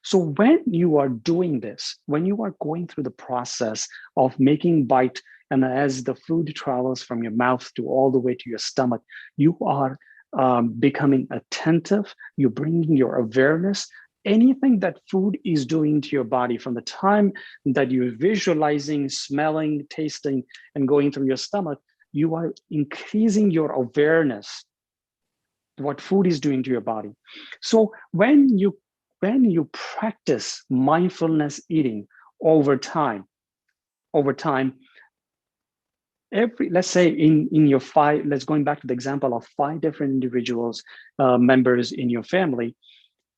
So when you are doing this, when you are going through the process of making bite, and as the food travels from your mouth to all the way to your stomach, you are becoming attentive, you're bringing your awareness, anything that food is doing to your body from the time that you're visualizing, smelling, tasting, and going through your stomach, you are increasing your awareness what food is doing to your body. So when you practice mindfulness eating over time, let's say in your five, let's going back to the example of 5 different individuals, members in your family,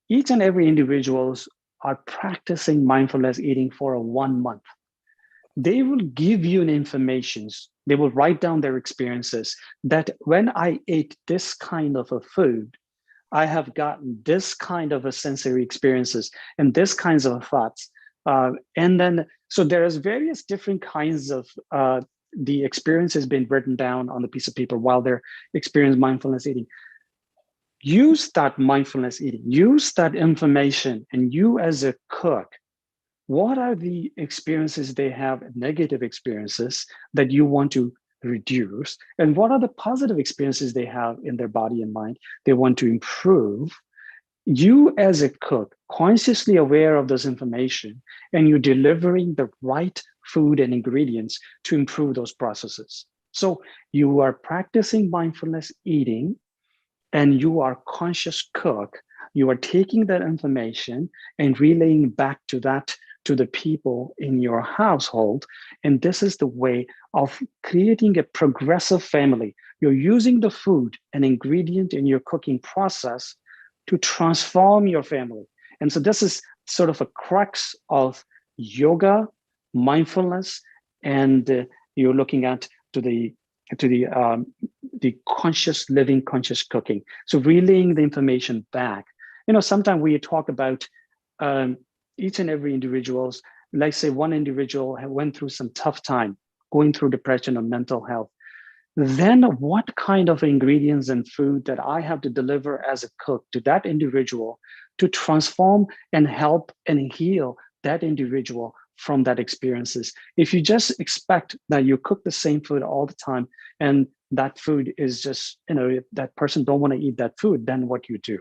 each and every individuals are practicing mindfulness eating for 1 month. They will give you an information. They will write down their experiences that when I ate this kind of a food, I have gotten this kind of a sensory experiences and this kinds of thoughts. And then, so there's various different kinds of the experiences being written down on the piece of paper while they're experiencing mindfulness eating. Use that mindfulness eating, use that information, and you as a cook, what are the experiences they have, negative experiences that you want to reduce? And what are the positive experiences they have in their body and mind they want to improve? You as a cook, consciously aware of this information, and you're delivering the right food and ingredients to improve those processes. So you are practicing mindfulness eating and you are conscious cook. You are taking that information and relaying back to the people in your household. And this is the way of creating a progressive family. You're using the food, an ingredient in your cooking process, to transform your family. And so this is sort of a crux of yoga, mindfulness, and you're looking at to the conscious living, conscious cooking. So relaying the information back. Sometimes we talk about each and every individual's, like say one individual went through some tough time, going through depression or mental health. Then what kind of ingredients and food that I have to deliver as a cook to that individual to transform and help and heal that individual from that experiences. If you just expect that you cook the same food all the time and that food is just, if that person don't want to eat that food, then what you do?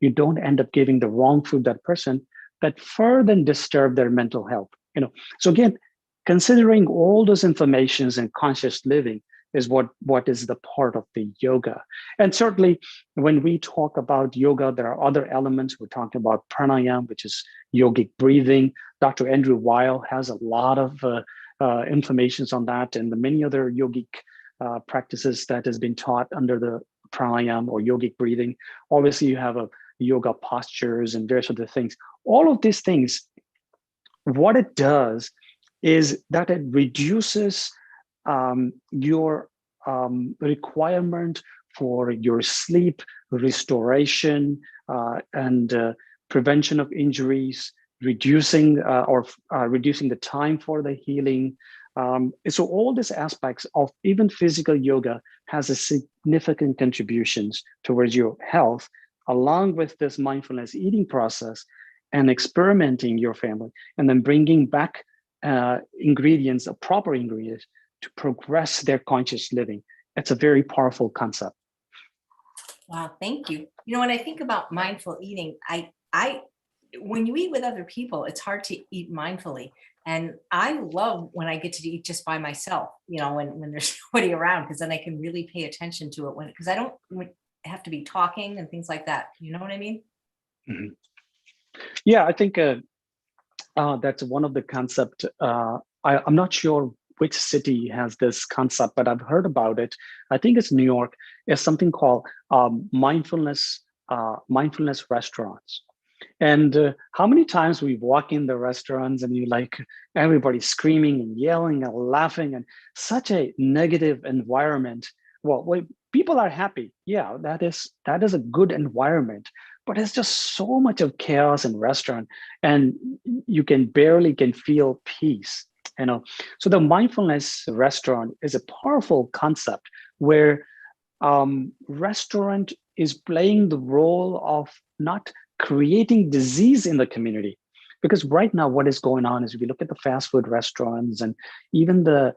You don't end up giving the wrong food that person that further disturb their mental health. So again, considering all those informations and conscious living is what is the part of the yoga. And certainly when we talk about yoga, there are other elements. We're talking about pranayama, which is yogic breathing. Dr. Andrew Weil has a lot of information on that and the many other yogic practices that has been taught under the pranayama or yogic breathing. Obviously, you have a yoga postures and various other things. All of these things, what it does is that it reduces your requirement for your sleep, restoration, and prevention of injuries, reducing reducing the time for the healing. So all these aspects of even physical yoga has a significant contributions towards your health, along with this mindfulness eating process and experimenting your family, and then bringing back ingredients, a proper ingredients to progress their conscious living. It's a very powerful concept. Wow, thank you. You know, when I think about mindful eating, when you eat with other people, it's hard to eat mindfully. And I love when I get to eat just by myself, you know, when there's nobody around, because then I can really pay attention to it because I don't have to be talking and things like that. You know what I mean? Mhm. Yeah, I think that's one of the concept. I'm not sure which city has this concept, but I've heard about it. I think it's New York. It's something called mindfulness restaurants. And how many times we walk in the restaurants and you like everybody screaming and yelling and laughing and such a negative environment. Well, people are happy. Yeah, that is a good environment, but it's just so much of chaos in restaurant, and you can feel peace. You know, so the mindfulness restaurant is a powerful concept where restaurant is playing the role of not creating disease in the community, because right now what is going on is if you look at the fast food restaurants and even the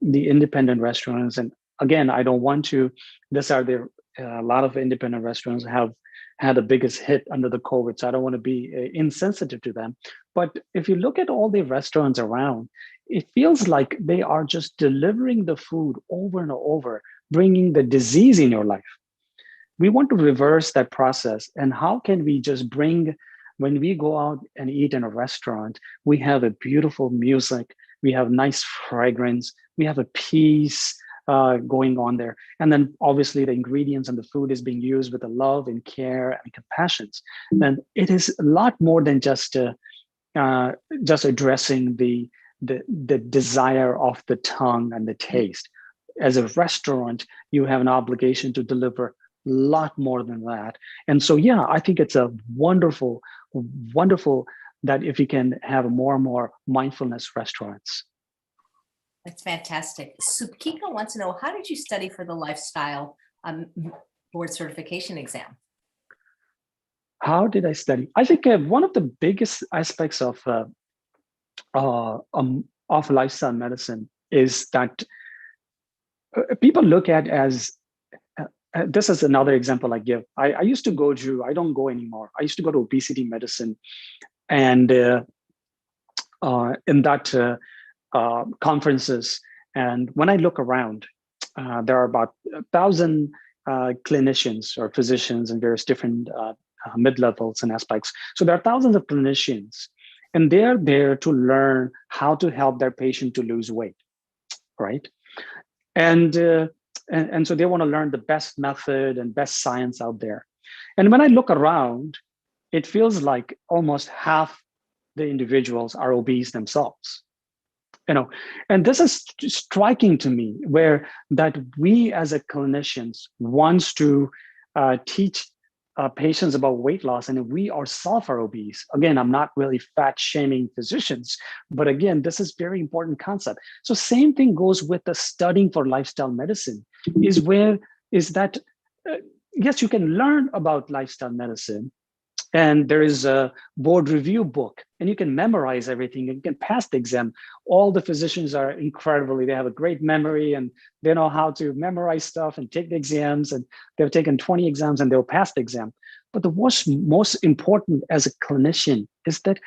independent restaurants, and again I don't want to, this are the a lot of independent restaurants have had the biggest hit under the COVID, so I don't want to be insensitive to them, but if you look at all the restaurants around, it feels like they are just delivering the food over and over, bringing the disease in your life. We want to reverse that process. And how can we just bring, when we go out and eat in a restaurant, we have a beautiful music, we have nice fragrance, we have a peace going on there. And then obviously the ingredients and the food is being used with the love and care and compassion. And it is a lot more than just addressing the desire of the tongue and the taste. As a restaurant, you have an obligation to deliver a lot more than that. And so, yeah, I think it's a wonderful, wonderful that if you can have more and more mindfulness restaurants. That's fantastic. Subkika wants to know, how did you study for the lifestyle board certification exam? How did I study? I think one of the biggest aspects of lifestyle medicine is that people look at as this is another example I give. I used to go to, I don't go anymore. I used to go to obesity medicine, and in that conferences. And when I look around, there are about 1,000 clinicians or physicians in various different mid-levels and aspects. So there are thousands of clinicians, and they're there to learn how to help their patient to lose weight, right? And so they want to learn the best method and best science out there. And when I look around, it feels like almost half the individuals are obese themselves. You know, and this is striking to me, where that we as a clinicians wants to teach patients about weight loss, and we ourselves are obese. Again, I'm not really fat shaming physicians, but again, this is very important concept. So same thing goes with the studying for lifestyle medicine, is that yes, you can learn about lifestyle medicine, and there is a board review book, and you can memorize everything and you can pass the exam. All the physicians are incredibly, they have a great memory and they know how to memorize stuff and take the exams, and they've taken 20 exams and they'll pass the exam. But the most important as a clinician is that,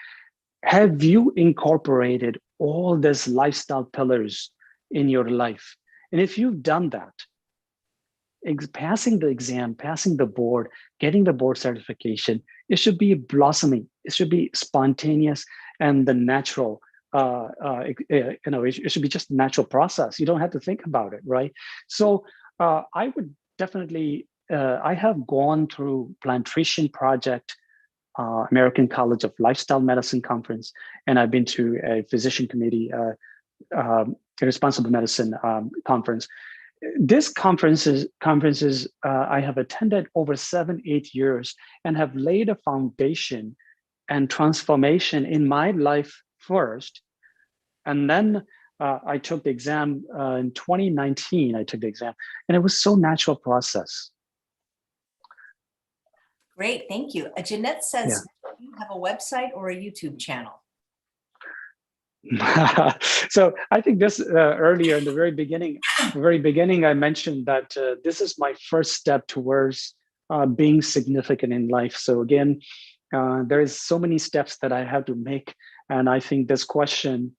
have you incorporated all these lifestyle pillars in your life? And if you've done that, passing the exam, passing the board, getting the board certification, it should be blossoming. It should be spontaneous and the natural. It should be just a natural process. You don't have to think about it, right? So I would definitely. I have gone through Plantation Project, American College of Lifestyle Medicine conference, and I've been to a physician committee, responsible medicine conference. This conferences I have attended over 7-8 years and have laid a foundation and transformation in my life first, and then I took the exam in 2019. I took the exam, and it was so natural process. Great, thank you. Jeanette says, Yeah. you have a website or a YouTube channel? So I think this earlier in the very beginning, I mentioned that this is my first step towards being significant in life. So again, there is so many steps that I have to make, and I think this question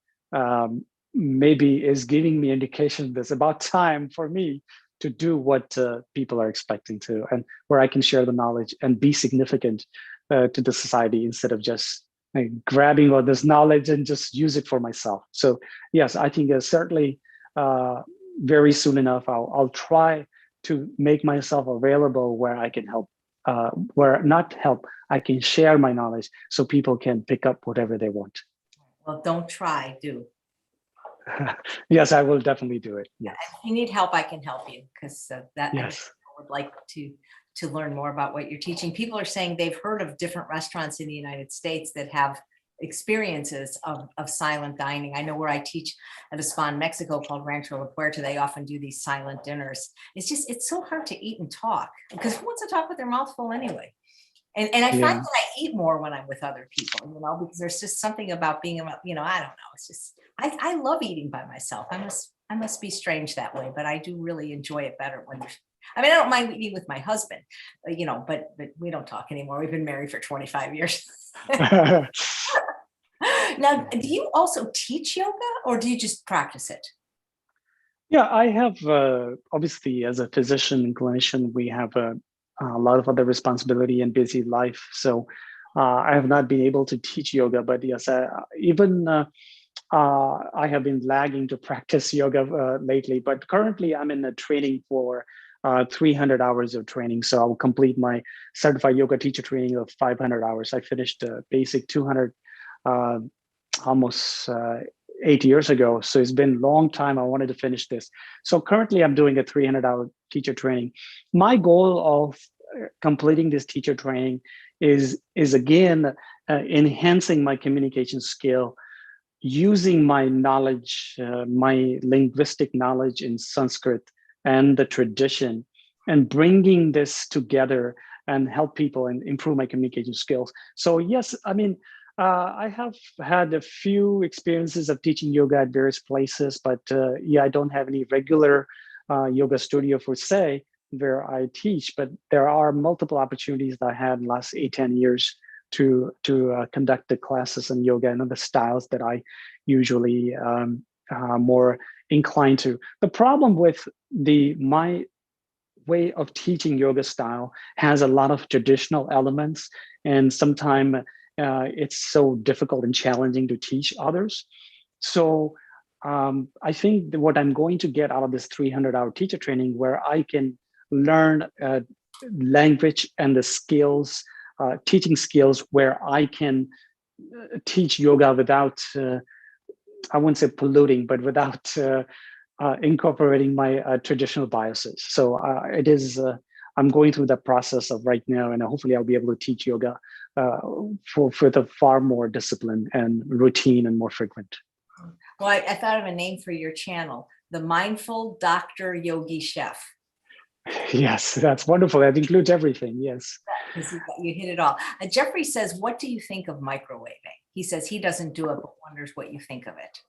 maybe is giving me indication that it's about time for me to do what people are expecting to, and where I can share the knowledge and be significant to the society instead of just grabbing all this knowledge and just use it for myself. So yes, I think certainly very soon enough, I'll try to make myself available where I can help, where not help, I can share my knowledge so people can pick up whatever they want. Well, don't try, do. Yes, I will definitely do it. Yes. If you need help, I can help you, because Yes. I would like to learn more about what you're teaching. People are saying they've heard of different restaurants in the United States that have experiences of silent dining. I know where I teach at a spa in Mexico called Rancho La Puerta, they often do these silent dinners. It's so hard to eat and talk, because who wants to talk with their mouth full anyway? And I find that I eat more when I'm with other people, because there's just something about being about, I don't know. It's just, I love eating by myself. I must be strange that way, but I do really enjoy it better when I don't mind eating with my husband, but we don't talk anymore. We've been married for 25 years. Now, do you also teach yoga, or do you just practice it? Yeah, I have, obviously, as a physician and clinician, we have a lot of other responsibility and busy life. So I have not been able to teach yoga, but yes, I have been lagging to practice yoga lately, but currently I'm in a training for 300 hours of training. So I'll complete my certified yoga teacher training of 500 hours. I finished basic 200 almost 8 years ago. So it's been a long time. I wanted to finish this. So currently I'm doing a 300-hour teacher training. My goal of completing this teacher training is again, enhancing my communication skill, using my knowledge, my linguistic knowledge in Sanskrit and the tradition, and bringing this together and help people and improve my communication skills. So yes, I have had a few experiences of teaching yoga at various places, but I don't have any regular yoga studio per se where I teach, but there are multiple opportunities that I had in the last 8-10 years to conduct the classes in yoga and other styles that I usually more inclined to. The problem with my way of teaching yoga style has a lot of traditional elements, and sometimes it's so difficult and challenging to teach others. So I think that what I'm going to get out of this 300-hour teacher training, where I can learn language and the skills, teaching skills, where I can teach yoga without, I wouldn't say polluting, but without incorporating my traditional biases. So it is, I'm going through that process of right now, and hopefully I'll be able to teach yoga for the far more discipline and routine and more frequent. Well, I thought of a name for your channel, the Mindful Dr. Yogi Chef. Yes, that's wonderful. That includes everything. Yes. You hit it all. Jeffrey says, what do you think of microwaving? He says he doesn't do it, but wonders what you think of it.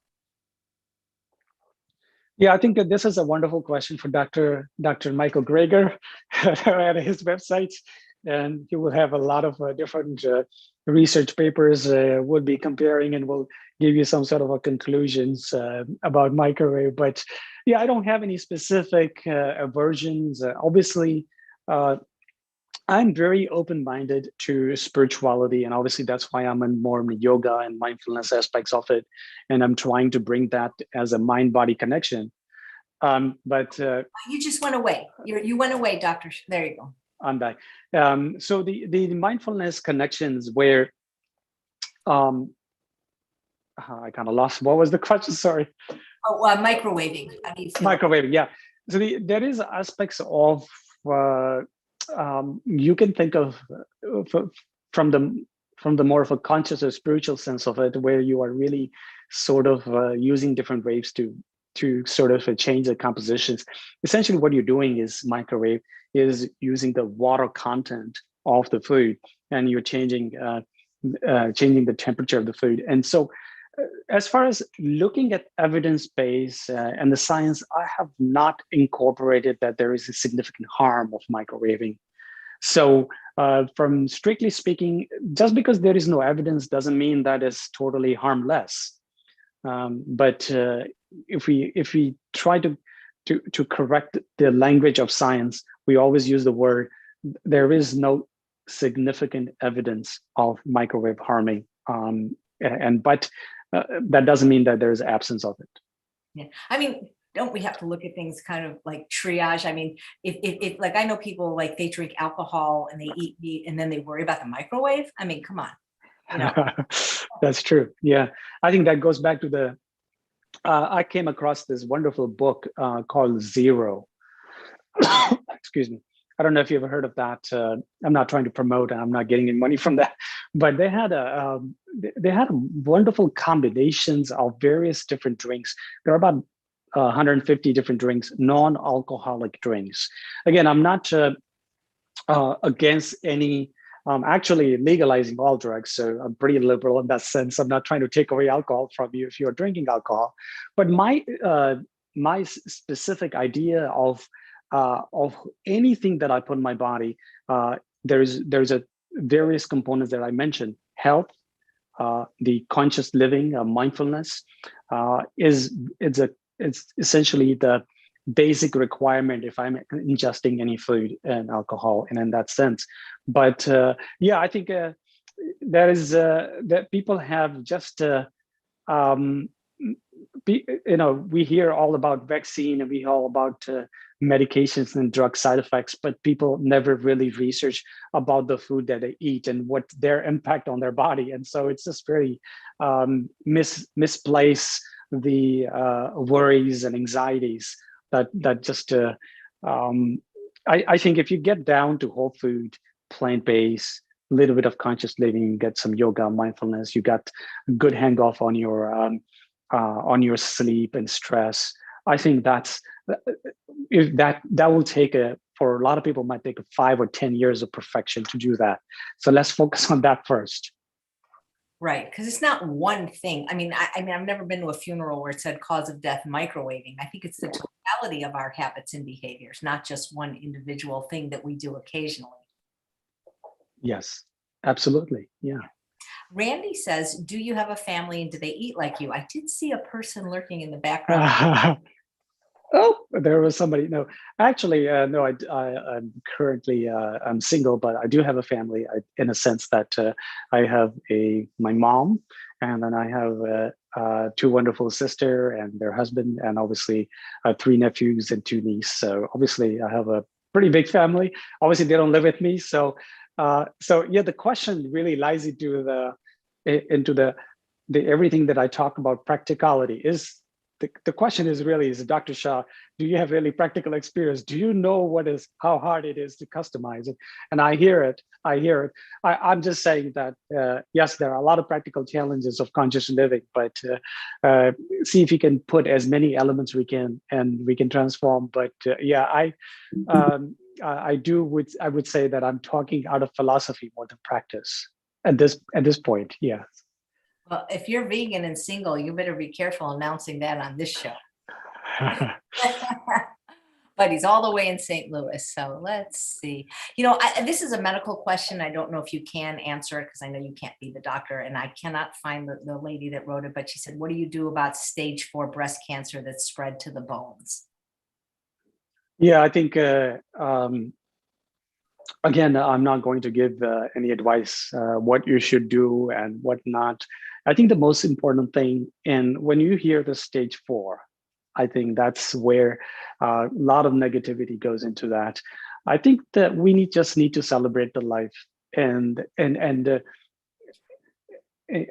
Yeah, I think that this is a wonderful question for Dr. Michael Greger at his website. And he will have a lot of different research papers would be comparing, and will give you some sort of conclusions about microwave. But yeah, I don't have any specific aversions. Obviously, I'm very open-minded to spirituality, and obviously that's why I'm in more in the yoga and mindfulness aspects of it, and I'm trying to bring that as a mind-body connection. But you just went away. You went away, Doctor. There you go. I'm back. So the mindfulness connections where I kind of lost. What was the question? Sorry. Oh, microwaving. How do you feel? Microwaving, yeah. So there is aspects of you can think of from the more of a conscious or spiritual sense of it, where you are really sort of using different waves to sort of change the compositions. Essentially, what you're doing is microwave is using the water content of the food, and you're changing the temperature of the food. And so as far as looking at evidence base and the science, I have not incorporated that there is a significant harm of microwaving. So from strictly speaking, just because there is no evidence doesn't mean that it's totally harmless. But if we try to correct the language of science, we always use the word, there is no significant evidence of microwave harming. But that doesn't mean that there's absence of it. Yeah, I mean, don't we have to look at things kind of like triage? I mean, if like I know people like they drink alcohol and they eat meat and then they worry about the microwave. I mean, come on, you know. That's true. Yeah, I think that goes back to the. I came across this wonderful book called Zero. Excuse me. I don't know if you ever heard of that. I'm not trying to promote, and I'm not getting any money from that. But they had wonderful combinations of various different drinks. There are about 150 different drinks, non-alcoholic drinks. Again, I'm not against any actually legalizing all drugs. So I'm pretty liberal in that sense. I'm not trying to take away alcohol from you if you're drinking alcohol. But my specific idea of anything that I put in my body, there's a various components that I mentioned: health, the conscious living, mindfulness, it's essentially the basic requirement if I'm ingesting any food and alcohol, and in that sense. But yeah, I think there is that people have just we hear all about vaccine and we hear all about medications and drug side effects, but people never really research about the food that they eat and what their impact on their body. And so it's just very misplace the worries and anxieties that just I think if you get down to whole food, plant-based, a little bit of conscious living, get some yoga, mindfulness, you got a good hang off on your sleep and stress. I think that's if that will take for a lot of people might take 5 or 10 years of perfection to do that. So let's focus on that first. Right, because it's not one thing. I mean, I've never been to a funeral where it said cause of death microwaving. I think it's the totality of our habits and behaviors, not just one individual thing that we do occasionally. Yes, absolutely. Yeah. Randy says, do you have a family and do they eat like you? I did see a person lurking in the background. Oh, there was somebody. No, actually, no. I'm currently I'm single, but I do have a family. In a sense that I have my mom, and then I have 2 wonderful sister and their husband, and obviously 3 nephews and 2 nieces. So obviously, I have a pretty big family. Obviously, they don't live with me, so yeah. The question really lies into the everything that I talk about. Practicality is. The question is really, Dr. Shah, do you have really practical experience? Do you know how hard it is to customize it? And I hear it. I'm just saying that, yes, there are a lot of practical challenges of conscious living, but see if you can put as many elements we can, and we can transform. But yeah, I would say that I'm talking out of philosophy more than practice at this point. Yeah. Well, if you're vegan and single, you better be careful announcing that on this show. But he's all the way in St. Louis. So let's see. This is a medical question. I don't know if you can answer it because I know you can't be the doctor, and I cannot find the lady that wrote it, but she said, what do you do about stage 4 breast cancer that's spread to the bones? Yeah, I think, again, I'm not going to give any advice what you should do and what not. I think the most important thing, and when you hear the stage 4, I think that's where a lot of negativity goes into that. I think that we just need to celebrate the life, and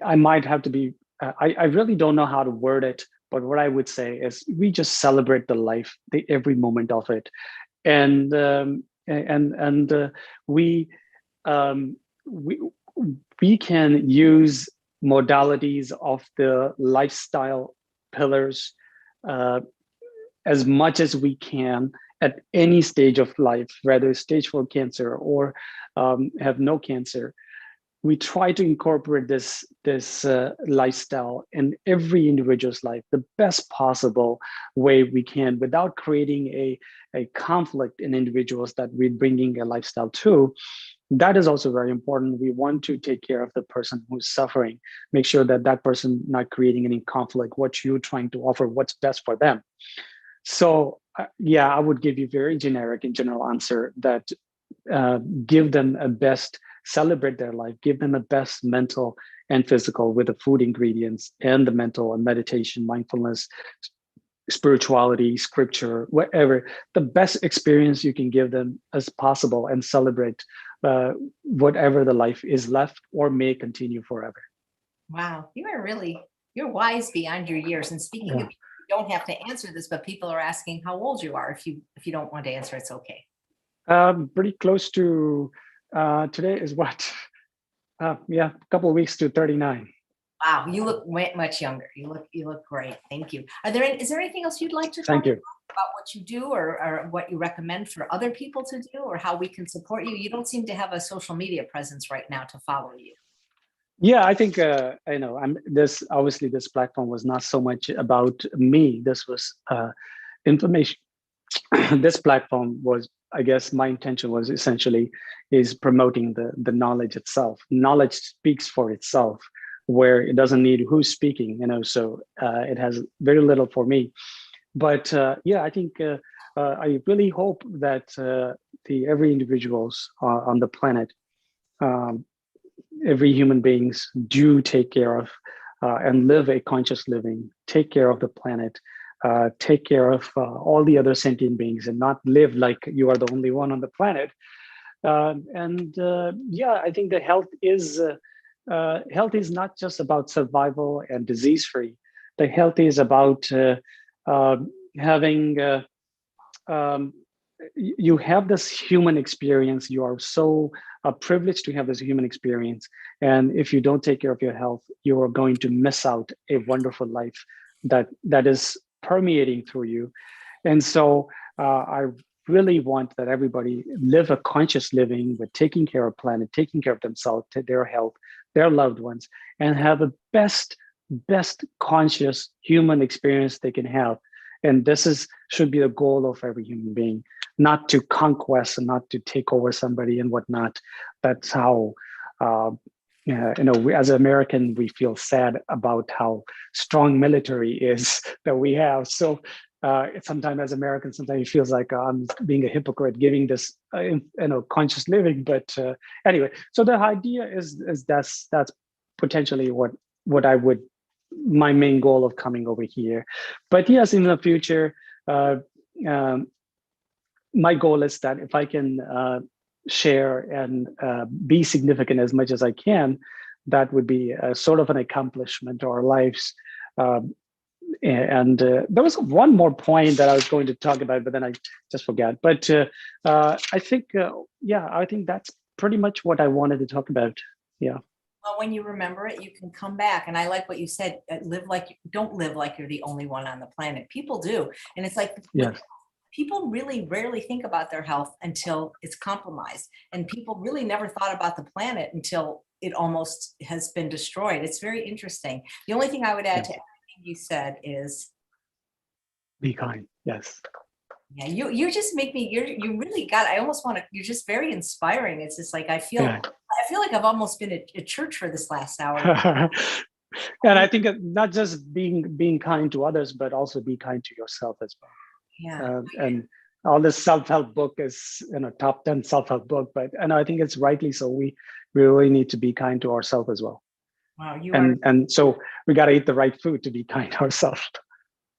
I might have to be. I really don't know how to word it, but what I would say is we just celebrate the life, every moment of it, and we can use modalities of the lifestyle pillars as much as we can at any stage of life, whether stage 4 cancer or have no cancer. we try to incorporate this lifestyle in every individual's life the best possible way we can, without creating a conflict in individuals that we're bringing a lifestyle to. That is also very important. We want to take care of the person who's suffering, make sure that that person not creating any conflict, what you're trying to offer, what's best for them. So yeah, I would give you very generic and general answer that give them a best, celebrate their life, give them a best mental and physical with the food ingredients and the mental and meditation, mindfulness, spirituality, scripture, whatever, the best experience you can give them as possible, and celebrate whatever the life is left or may continue forever. Wow, you're wise beyond your years. And speaking of, you don't have to answer this, but people are asking how old you are. If you don't want to answer, it's okay. Pretty close to today is what? Yeah, a couple of weeks to 39. Wow, you look much younger. You look great. Thank you. Is there anything else you'd like to talk Thank you. about what you do, or what you recommend for other people to do, or how we can support you? You don't seem to have a social media presence right now to follow you. Yeah, I think I know. Obviously this platform was not so much about me. This was information. This platform was, I guess, my intention was essentially is promoting the knowledge itself. Knowledge speaks for itself, where it doesn't need who's speaking. So it has very little for me. But yeah, I think I really hope that every individuals on the planet, every human beings do take care of and live a conscious living, take care of the planet, take care of all the other sentient beings, and not live like you are the only one on the planet. Yeah, I think that health is not just about survival and disease free. The health is about having you have this human experience. You are so privileged to have this human experience, and if you don't take care of your health, you are going to miss out a wonderful life that is permeating through you. And so I really want that everybody live a conscious living with taking care of planet, taking care of themselves, their health, their loved ones, and have the best conscious human experience they can have. And this should be the goal of every human being, not to conquest and not to take over somebody and whatnot. That's how we, as an American, we feel sad about how strong military is that we have. So sometimes as Americans, sometimes it feels like I'm being a hypocrite giving this conscious living. But anyway, so the idea is that's potentially what I would, my main goal of coming over here. But yes, in the future, my goal is that if I can share and be significant as much as I can, that would be a sort of an accomplishment to our lives. There was one more point that I was going to talk about, but then I just forgot. But I think, I think that's pretty much what I wanted to talk about. Yeah. Well, when you remember it, you can come back. And I like what you said, don't live like you're the only one on the planet. People do. And it's like, yes. People really rarely think about their health until it's compromised. And people really never thought about the planet until it almost has been destroyed. It's very interesting. The only thing I would add to everything you said is be kind. Yes. Yeah, you just make me, you really got, I almost want to, you're just very inspiring. It's just like, I feel like I've almost been at church for this last hour. And I think not just being kind to others, but also be kind to yourself as well. Yeah. And all this self-help book is top 10 self-help book, and I think it's rightly so. We really need to be kind to ourselves as well. Wow, and so we got to eat the right food to be kind to ourselves.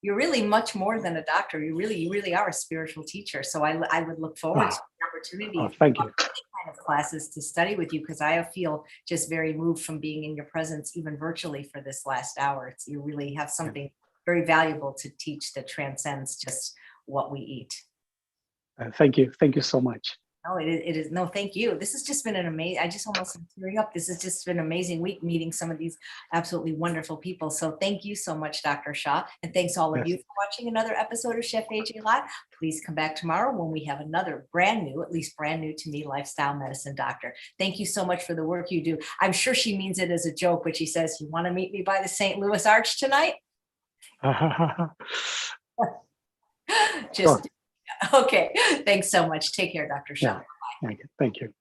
You're really much more than a doctor. You really are a spiritual teacher. So I would look forward to the opportunity thank you. Kind of classes to study with you, because I feel just very moved from being in your presence, even virtually, for this last hour. You really have something very valuable to teach that transcends just what we eat. Thank you so much. No, it is. No, thank you. This has just been an amazing, I just almost am tearing up. This has just been an amazing week meeting some of these absolutely wonderful people. So thank you so much, Dr. Shah. And thanks all of Yes. you for watching another episode of Chef AJ Live. Please come back tomorrow when we have another brand new, at least brand new to me, lifestyle medicine doctor. Thank you so much for the work you do. I'm sure she means it as a joke, but she says, you want to meet me by the St. Louis Arch tonight? Just, Sure. okay. Thanks so much. Take care, Dr. Shah. Yeah. Thank you.